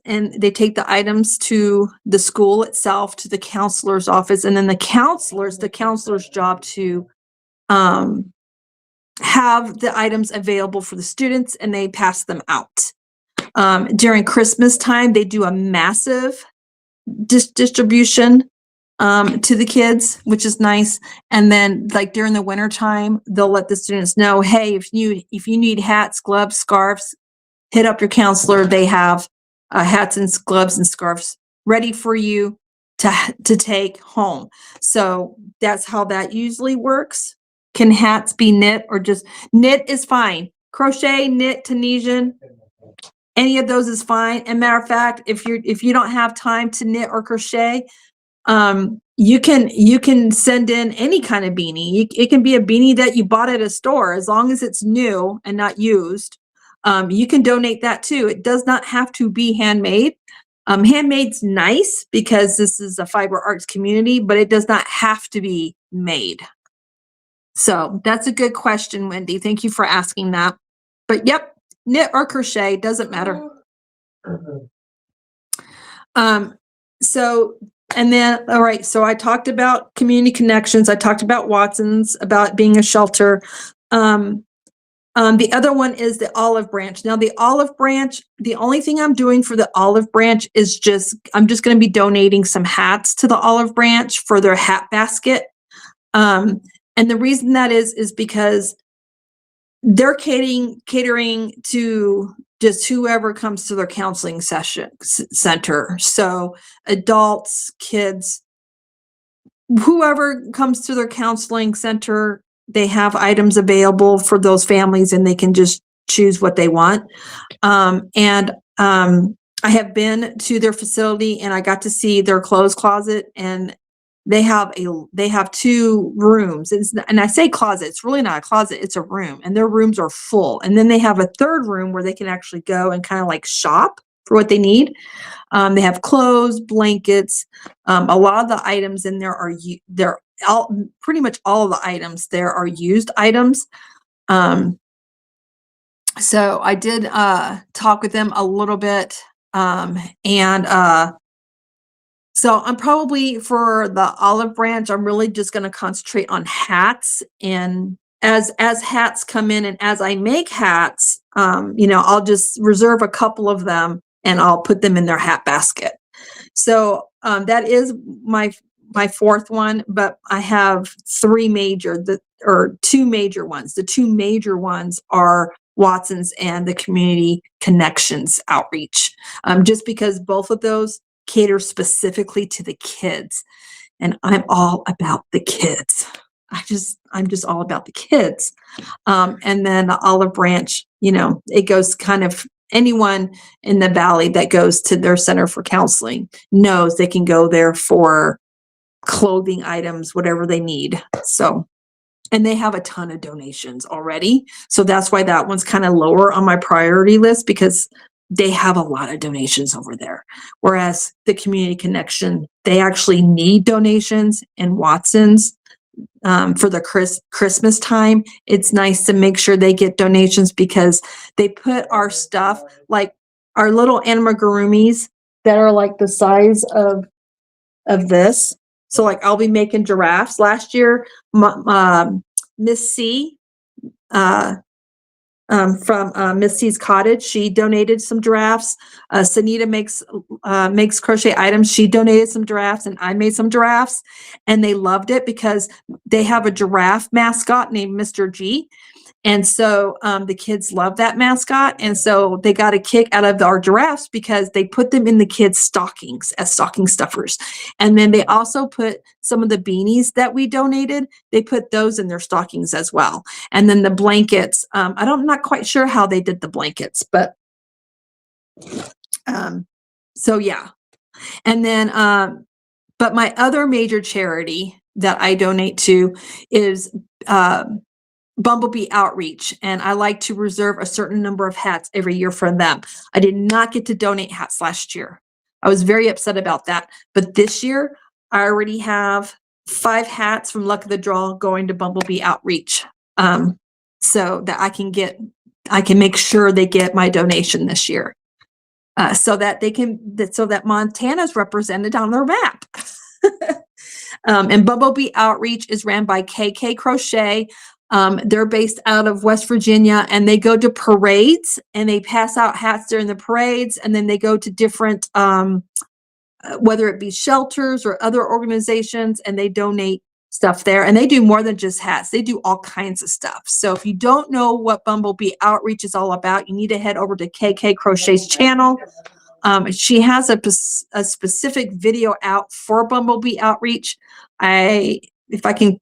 to the school itself, to the counselor's office, and then the counselor's job to have the items available for the students, and they pass them out. During Christmas time, they do a massive distribution to the kids, which is nice. And then like during the winter time, they'll let the students know, hey, if you need hats, gloves, scarves, hit up your counselor. They have hats and gloves and scarves ready for you to take home. So that's how that usually works. Can hats be knit or just knit is fine. Crochet, knit, Tunisian, any of those is fine. And matter of fact, if you don't have time to knit or crochet, you can send in any kind of beanie. It can be a beanie that you bought at a store, as long as it's new and not used. You can donate that too. It does not have to be handmade. Handmade's nice because this is a fiber arts community, but it does not have to be made. So that's a good question, Wendy. Thank you for asking that. But yep, knit or crochet, doesn't matter. So, and then, all right, so I talked about community connections. I talked about Watson's, about being a shelter. The other one is the olive branch. Now the olive branch, the only thing I'm doing for the olive branch is I'm just going to be donating some hats to the olive branch for their hat basket. And the reason that is because they're catering to just whoever comes to their counseling center. So adults, kids, whoever comes to their counseling center, they have items available for those families and they can just choose what they want. I have been to their facility and I got to see their clothes closet, and they have 2 rooms. And I say closet, it's really not a closet, it's a room, and their rooms are full. And then they have a 3rd room where they can actually go and kind of like shop for what they need. They have clothes, blankets. A lot of the items in there they're pretty much all of the items there are used items. So I did talk with them a little bit. So I'm probably, for the olive branch, I'm really just going to concentrate on hats. And as hats come in and as I make hats, I'll just reserve a couple of them and I'll put them in their hat basket. So that is my 4th one, but I have 2 major ones. The 2 major ones are Watson's and the Community Connections Outreach, just because both of those cater specifically to the kids, and I'm all about the kids. I'm just all about the kids. And then the olive branch, it goes kind of, anyone in the valley that goes to their center for counseling knows they can go there for clothing items, whatever they need. So, and they have a ton of donations already. So that's why that one's kind of lower on my priority list, because they have a lot of donations over there. Whereas the Community Connection, they actually need donations. And Watson's, for the Christmas time, it's nice to make sure they get donations, because they put our stuff, like our little amigurumis that are like the size of this. So like I'll be making giraffes. Last year, Miss C, from Miss C's Cottage, she donated some giraffes. Sanita makes crochet items. She donated some giraffes, and I made some giraffes, and they loved it because they have a giraffe mascot named Mr. G. And so the kids love that mascot. And so they got a kick out of our giraffes because they put them in the kids' stockings as stocking stuffers. And then they also put some of the beanies that we donated, they put those in their stockings as well. And then the blankets, I'm not quite sure how they did the blankets, but so yeah. And then, but my other major charity that I donate to is Bumble Bee Outreach, and I like to reserve a certain number of hats every year for them. I did not get to donate hats last year. I was very upset about that. But this year, I already have 5 hats from Luck of the Draw going to Bumble Bee Outreach, so that I can make sure they get my donation this year, so that Montana's represented on their map. And Bumble Bee Outreach is ran by KK Crochet. They're based out of West Virginia, and they go to parades and they pass out hats during the parades. And then they go to different, whether it be shelters or other organizations, and they donate stuff there. And they do more than just hats. They do all kinds of stuff. So if you don't know what Bumble Bee Outreach is all about, you need to head over to KK Crochet's channel. She has a specific video out for Bumble Bee Outreach. If I can,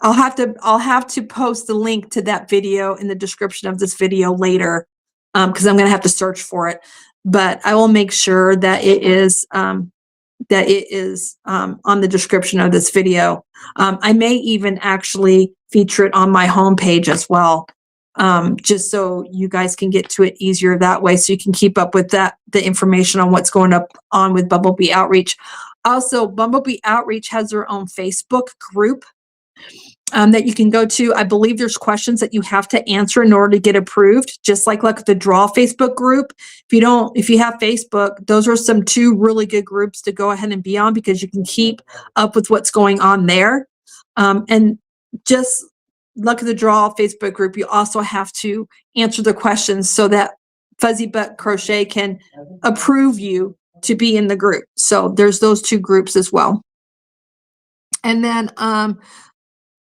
I'll have to post the link to that video in the description of this video later, because I'm going to have to search for it. But I will make sure that it is on the description of this video. I may even actually feature it on my homepage as well, just so you guys can get to it easier that way, so you can keep up with the information on what's going on with Bumble Bee Outreach. Also, Bumble Bee Outreach has their own Facebook group that you can go to. I believe there's questions that you have to answer in order to get approved, just like the Draw Facebook group. If you have Facebook, those are two really good groups to go ahead and be on, because you can keep up with what's going on there. And just like the Draw Facebook group, you also have to answer the questions so that Fuzzy Butt Crochet can approve you to be in the group. So there's those two groups as well. And then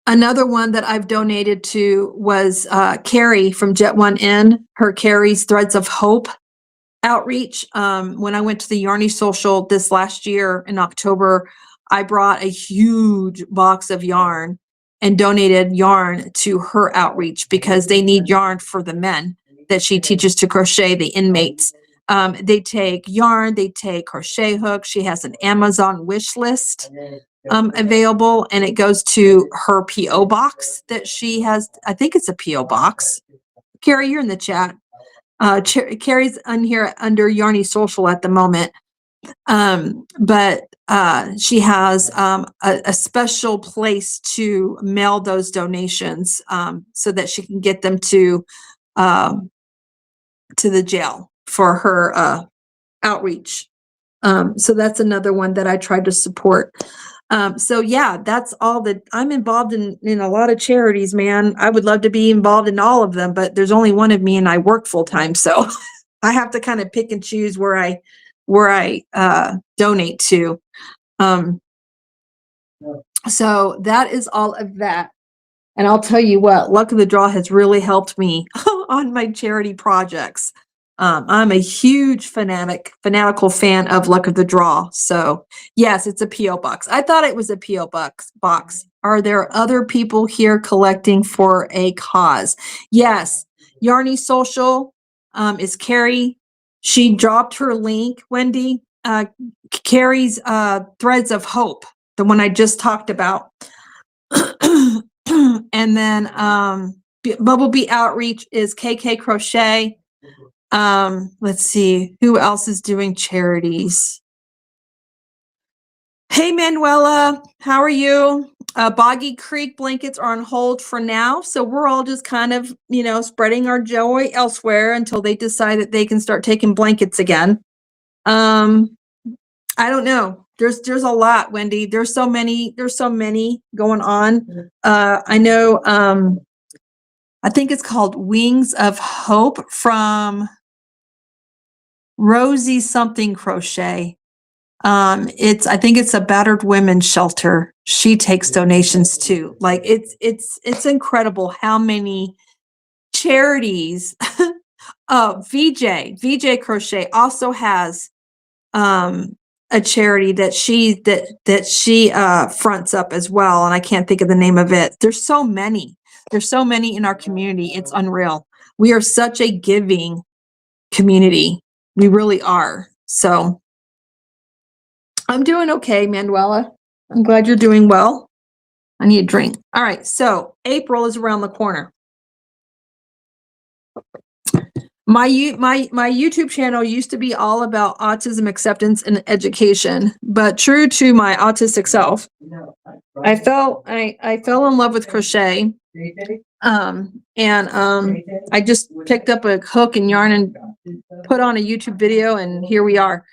another one that I've donated to was Carrie from Jet One In, her Carrie's Threads of Hope outreach. When I went to the Yarny Social this last year in October, I brought a huge box of yarn and donated yarn to her outreach, because they need yarn for the men that she teaches to crochet, the inmates. They take yarn, they take crochet hooks. She has an Amazon wish list available, and it goes to her PO box that she has. I think it's a PO box. Carrie, you're in the chat. Carrie's on here under Yarny Social at the moment. But she has a special place to mail those donations, so that she can get them to the jail for her outreach. So that's another one that I tried to support. So yeah, that's all that I'm involved in a lot of charities, man. I would love to be involved in all of them, but there's only one of me and I work full time. So I have to kind of pick and choose where I donate to. So that is all of that. And I'll tell you what, Luck of the Draw has really helped me on my charity projects. I'm a huge fanatical fan of Luck of the Draw. So yes, it's a P.O. box. I thought it was a P.O. box. Are there other people here collecting for a cause? Yes. Yarny Social is Carrie. She dropped her link, Wendy. Carrie's Threads of Hope, the one I just talked about. And then Bumble Bee Outreach is KK Crochet. Let's see who else is doing charities. Hey Manuela, how are you? Boggy Creek blankets are on hold for now, so we're all just kind of, spreading our joy elsewhere until they decide that they can start taking blankets again. I don't know. There's a lot, Wendy. There's so many going on. I know, I think it's called Wings of Hope from Rosie something crochet. I think it's a battered women's shelter. She takes donations too. Like it's incredible how many charities. VJ Crochet also has a charity that she fronts up as well, and I can't think of the name of it. There's so many in our community. It's unreal. We are such a giving community. We really are. So I'm doing okay, Manuela. I'm glad you're doing well. I need a drink. All right. So April is around the corner. My YouTube channel used to be all about autism acceptance and education, but true to my autistic self, I fell in love with crochet. I just picked up a hook and yarn and put on a YouTube video, and here we are.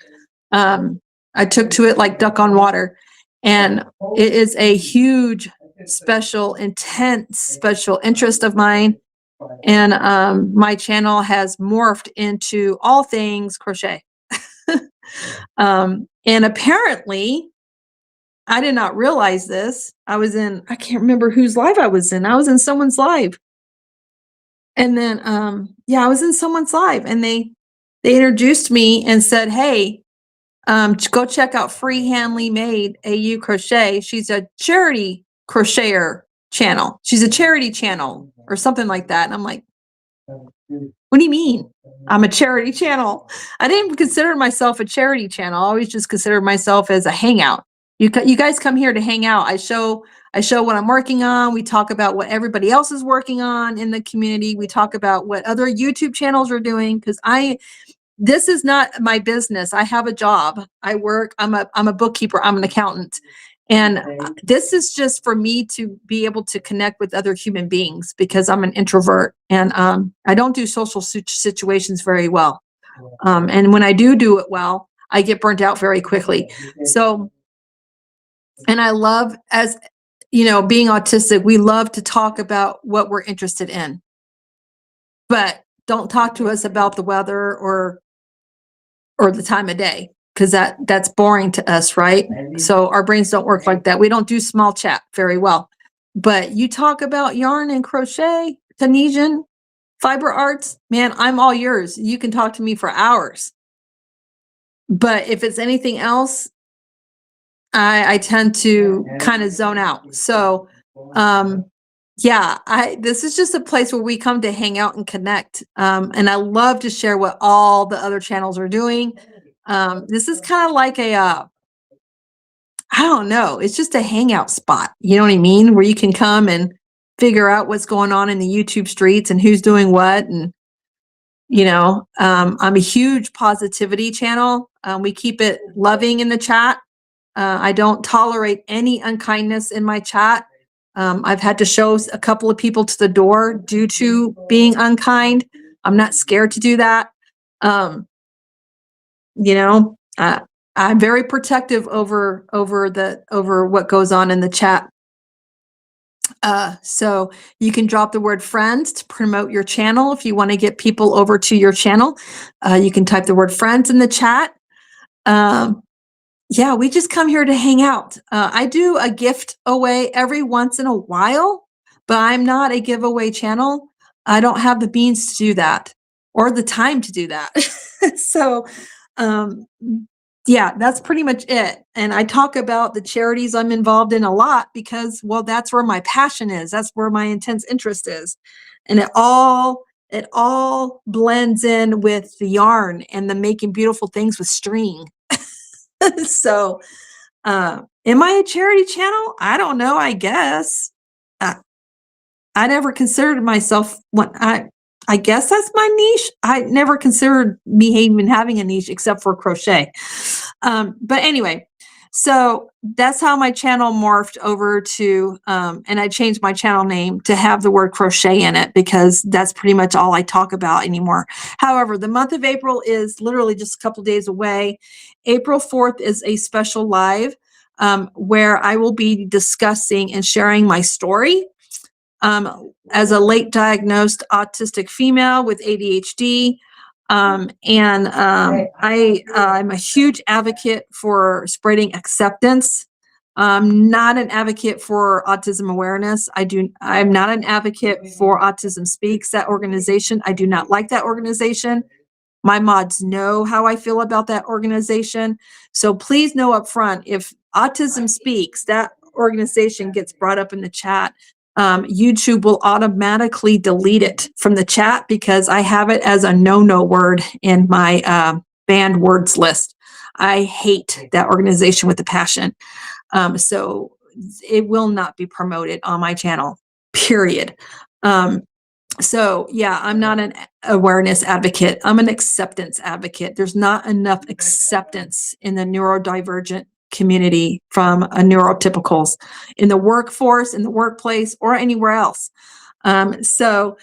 I took to it like duck on water, and it is a huge, intense special interest of mine. And my channel has morphed into all things crochet. And apparently, I did not realize this. I can't remember whose live I was in. I was in someone's live. And then, I was in someone's live, and they They introduced me and said, hey, go check out Freehandly Made AU Crochet. She's a charity crocheter channel. She's a charity channel or something like that. And I'm like, what do you mean? I'm a charity channel. I didn't consider myself a charity channel. I always just considered myself as a hangout. You guys come here to hang out. I show what I'm working on. We talk about what everybody else is working on in the community. We talk about what other YouTube channels are doing because this is not my business. I have a job. I work. I'm a bookkeeper. I'm an accountant. And this is just for me to be able to connect with other human beings because I'm an introvert and I don't do social situations very well. And when I do it well, I get burnt out very quickly. So, and I love, as you know, being autistic, we love to talk about what we're interested in, but don't talk to us about the weather or the time of day, because that's boring to us, right? So our brains don't work like that. We don't do small chat very well. But you talk about yarn and crochet, Tunisian, fiber arts, man, I'm all yours. You can talk to me for hours. But if it's anything else, I tend to kind of zone out. So yeah, this is just a place where we come to hang out and connect. And I love to share what all the other channels are doing. This is kind of like I don't know, it's just a hangout spot. You know what I mean? Where you can come and figure out what's going on in the YouTube streets and who's doing what. And, you know, I'm a huge positivity channel. We keep it loving in the chat. I don't tolerate any unkindness in my chat. I've had to show a couple of people to the door due to being unkind. I'm not scared to do that. You know, I'm very protective over what goes on in the chat. So you can drop the word friends to promote your channel. If you want to get people over to your channel, you can type the word friends in the chat. Yeah, we just come here to hang out. I do a gift away every once in a while, but I'm not a giveaway channel. I don't have the means to do that or the time to do that. So, yeah, that's pretty much it. And I talk about the charities I'm involved in a lot because, well, that's where my passion is. That's where my intense interest is. And it all blends in with the yarn and the making beautiful things with string. So, am I a charity channel? I don't know, I guess. I never considered myself I guess that's my niche. I never considered me even having a niche except for crochet. But anyway, so that's how my channel morphed over to, and I changed my channel name to have the word crochet in it because that's pretty much all I talk about anymore. However, the month of April is literally just a couple days away. April 4th is a special live where I will be discussing and sharing my story. As a late diagnosed autistic female with ADHD. I'm a huge advocate for spreading acceptance. I'm not an advocate for autism awareness. I'm not an advocate for Autism Speaks, that organization. I do not like that organization. My mods know how I feel about that organization. So please know up front, if Autism Speaks, that organization gets brought up in the chat, YouTube will automatically delete it from the chat because I have it as a no word in my banned words list. I hate that organization with a passion. So it will not be promoted on my channel, period. So yeah, I'm not an awareness advocate. I'm an acceptance advocate. There's not enough acceptance in the neurodivergent community from neurotypicals in the workforce, in the workplace, or anywhere else. So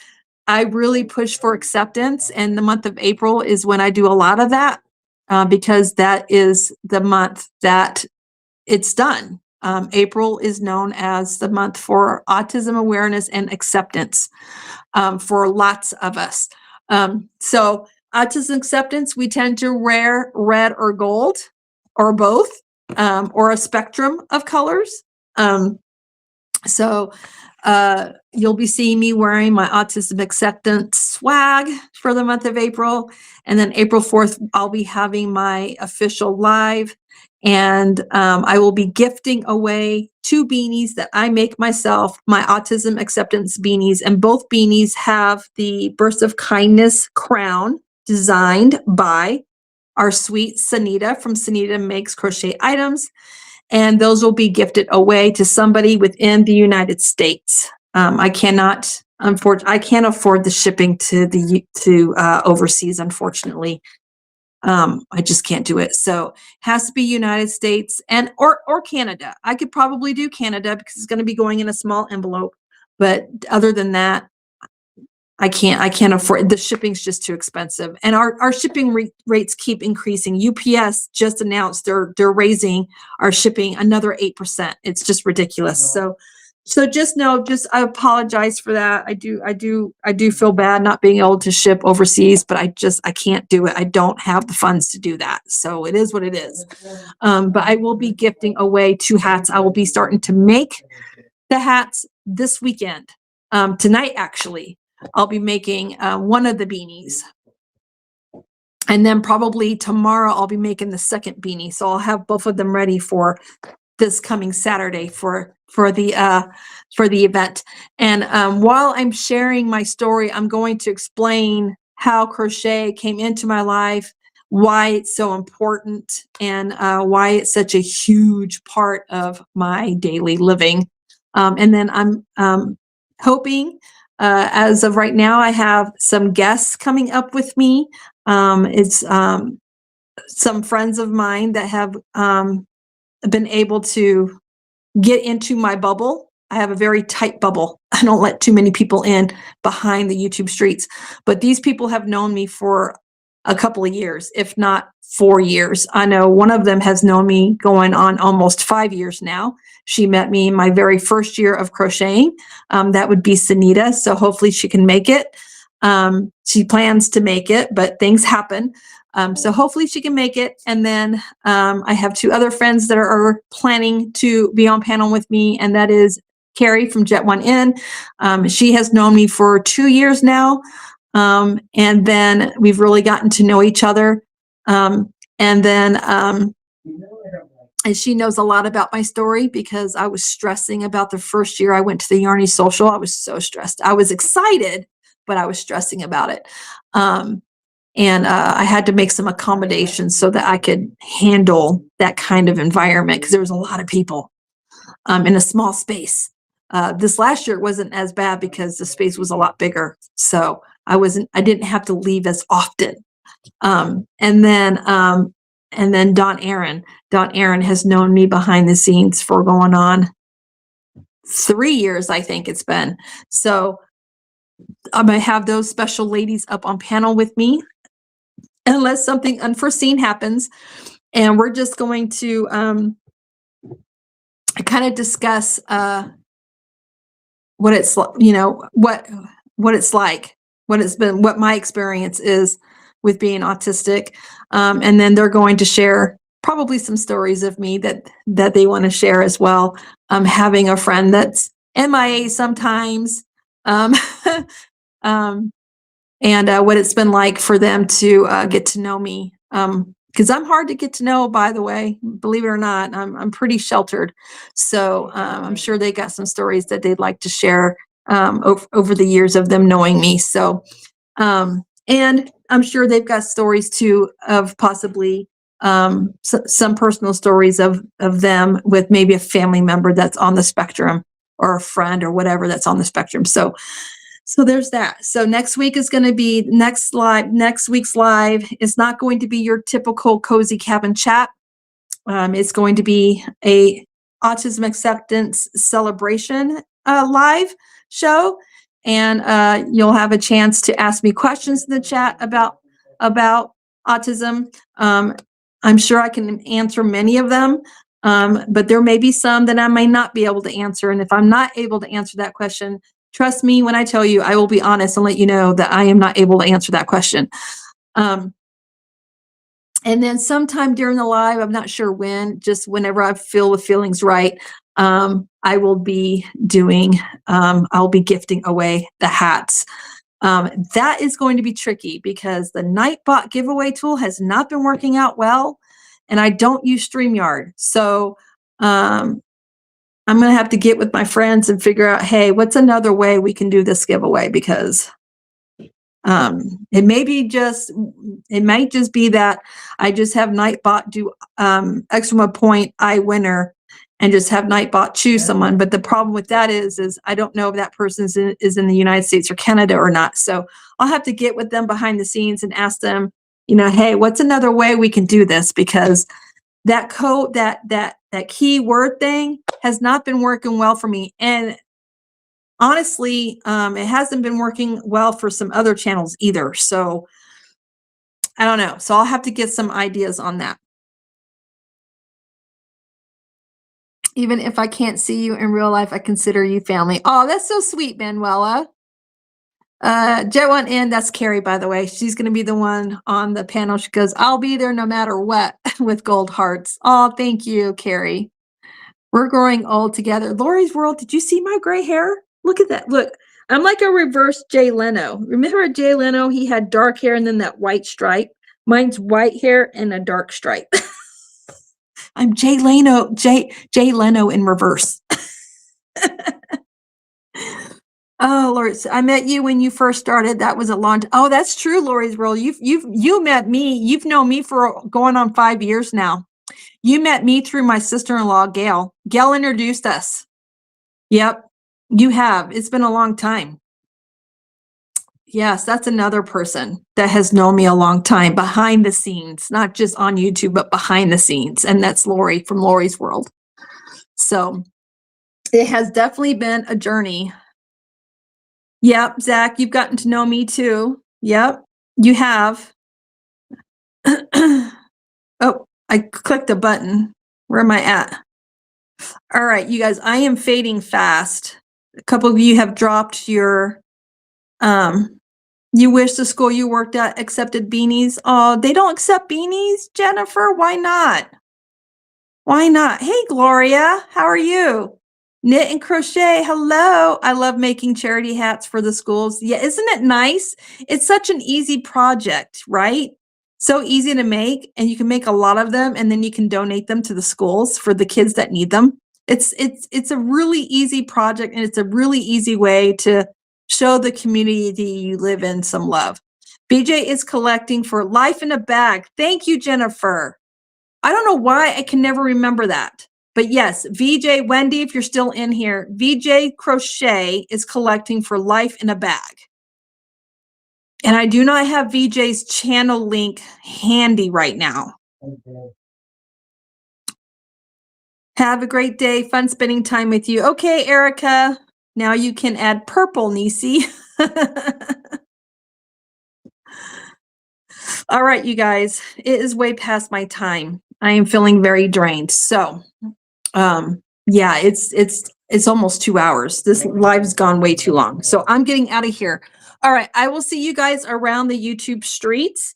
I really push for acceptance, and the month of April is when I do a lot of that because that is the month that it's done. April is known as the month for autism awareness and acceptance for lots of us. So autism acceptance, we tend to wear red or gold or both, or a spectrum of colors. So You'll be seeing me wearing my autism acceptance swag for the month of April. And then April 4th, I'll be having my official live. And I will be gifting away 2 beanies that I make myself, my autism acceptance beanies. And both beanies have the Burst of Kindness crown designed by our sweet Sanita from Sanita Makes Crochet Items. And those will be gifted away to somebody within the United States. I can't afford the shipping to overseas, unfortunately. I just can't do it. So it has to be United States and or Canada. I could probably do Canada because it's going to be going in a small envelope. But other than that, I can't afford, the shipping's just too expensive. And our shipping rates keep increasing. UPS just announced they're raising our shipping another 8%. It's just ridiculous. So just know, I apologize for that. I do feel bad not being able to ship overseas, but I can't do it. I don't have the funds to do that. So it is what it is. But I will be gifting away 2 hats. I will be starting to make the hats this weekend. Tonight, actually. I'll be making one of the beanies. And then probably tomorrow I'll be making the second beanie. So I'll have both of them ready for this coming Saturday for the event. And while I'm sharing my story, I'm going to explain how crochet came into my life, why it's so important, and why it's such a huge part of my daily living. And then I'm hoping, as of right now, I have some guests coming up with me. It's some friends of mine that have been able to get into my bubble. I have a very tight bubble. I don't let too many people in behind the YouTube streets, but these people have known me for a couple of years, if not 4 years. I know one of them has known me going on almost 5 years now. She met me in my very first year of crocheting. That would be Sanita. So hopefully she can make it. She plans to make it, but things happen. So hopefully she can make it. And then I have 2 other friends that are planning to be on panel with me, and that is Carrie from Jet One In. She has known me for 2 years now. And then we've really gotten to know each other. And she knows a lot about my story because I was stressing about the first year I went to the Yarny Social. I was so stressed. I was excited, but I was stressing about it. And I had to make some accommodations so that I could handle that kind of environment because there was a lot of people in a small space. This last year it wasn't as bad because the space was a lot bigger. So I didn't have to leave as often. And then Dawn Aaron has known me behind the scenes for going on 3 years, I think it's been. So I'm going to have those special ladies up on panel with me unless something unforeseen happens. And we're just going to kind of discuss what it's, what it's like, what it's been, what my experience is with being autistic. And then they're going to share probably some stories of me that they want to share as well. Having a friend that's MIA sometimes, and what it's been like for them to get to know me. Because I'm hard to get to know, by the way, believe it or not. I'm pretty sheltered. So I'm sure they got some stories that they'd like to share over the years of them knowing me. So, and I'm sure they've got stories too of possibly some personal stories of them with maybe a family member that's on the spectrum or a friend or whatever that's on the spectrum. So there's that. So next week is going to be next week's live is not going to be your typical cozy cabin chat. It's going to be a autism acceptance celebration live show. And you'll have a chance to ask me questions in the chat about autism. I'm sure I can answer many of them, but there may be some that I may not be able to answer. And if I'm not able to answer that question, trust me when I tell you, I will be honest and let you know that I am not able to answer that question. And then sometime during the live, I'm not sure when, just whenever I feel the feeling's right, I will be doing, I'll be gifting away the hats. That is going to be tricky because the Nightbot giveaway tool has not been working out well, and I don't use StreamYard. So I'm going to have to get with my friends and figure out, hey, what's another way we can do this giveaway? Because it might just be that I just have Nightbot do exclamation point I winner and just have Nightbot choose someone. But the problem with that is I don't know if that person is in the United States or Canada or not. So I'll have to get with them behind the scenes and ask them, hey, what's another way we can do this? Because that code, that keyword thing has not been working well for me. And honestly, it hasn't been working well for some other channels either. So I don't know. So I'll have to get some ideas on that. Even if I can't see you in real life, I consider you family. Oh, that's so sweet, Manuela. Jet one in, that's Carrie, by the way. She's going to be the one on the panel. She goes, I'll be there no matter what with gold hearts. Oh, thank you, Carrie. We're growing old together. Lori's World, did you see my gray hair? Look at that. Look, I'm like a reverse Jay Leno. Remember Jay Leno? He had dark hair and then that white stripe. Mine's white hair and a dark stripe. I'm Jay Leno in reverse. Oh, Lori, I met you when you first started. That was a long time. Oh, that's true, Lori's World. You met me. You've known me for going on 5 years now. You met me through my sister-in-law, Gail. Gail introduced us. Yep, you have. It's been a long time. Yes, that's another person that has known me a long time behind the scenes, not just on YouTube, but behind the scenes. And that's Lori from Lori's World. So it has definitely been a journey. Yep, Zach, you've gotten to know me too. Yep, you have. Oh, I clicked a button. Where am I at? All right, you guys, I am fading fast. A couple of you have dropped your, you wish the school you worked at accepted beanies. Oh, they don't accept beanies, Jennifer? Why not? Why not? Hey, Gloria, how are you? Knit and crochet, hello. I love making charity hats for the schools. Yeah, isn't it nice? It's such an easy project, right? So easy to make, and you can make a lot of them, and then you can donate them to the schools for the kids that need them. It's a really easy project, and it's a really easy way to show the community you live in some love. BJ is collecting for Life in a Bag. Thank you, Jennifer. I don't know why I can never remember that. But yes, VJ, Wendy, if you're still in here, VJ Crochet is collecting for Life in a Bag. And I do not have VJ's channel link handy right now. Okay. Have a great day. Fun spending time with you. Okay, Erica. Now you can add purple, Nisi. All right, you guys. It is way past my time. I am feeling very drained. So, yeah, it's almost 2 hours. This live's gone way too long. So I'm getting out of here. All right. I will see you guys around the YouTube streets.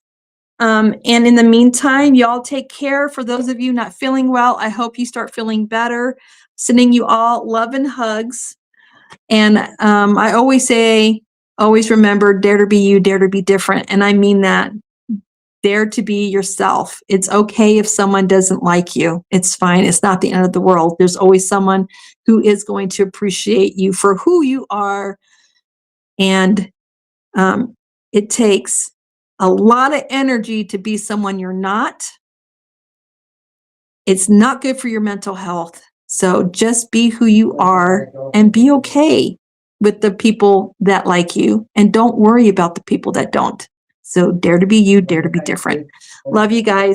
And in the meantime, y'all take care. For those of you not feeling well, I hope you start feeling better. Sending you all love and hugs. And I always say, always remember, dare to be you, dare to be different. And I mean that. Dare to be yourself. It's okay if someone doesn't like you. It's fine. It's not the end of the world. There's always someone who is going to appreciate you for who you are. And it takes a lot of energy to be someone you're not. It's not good for your mental health. So just be who you are and be okay with the people that like you. And don't worry about the people that don't. So dare to be you, dare to be different. Love you guys.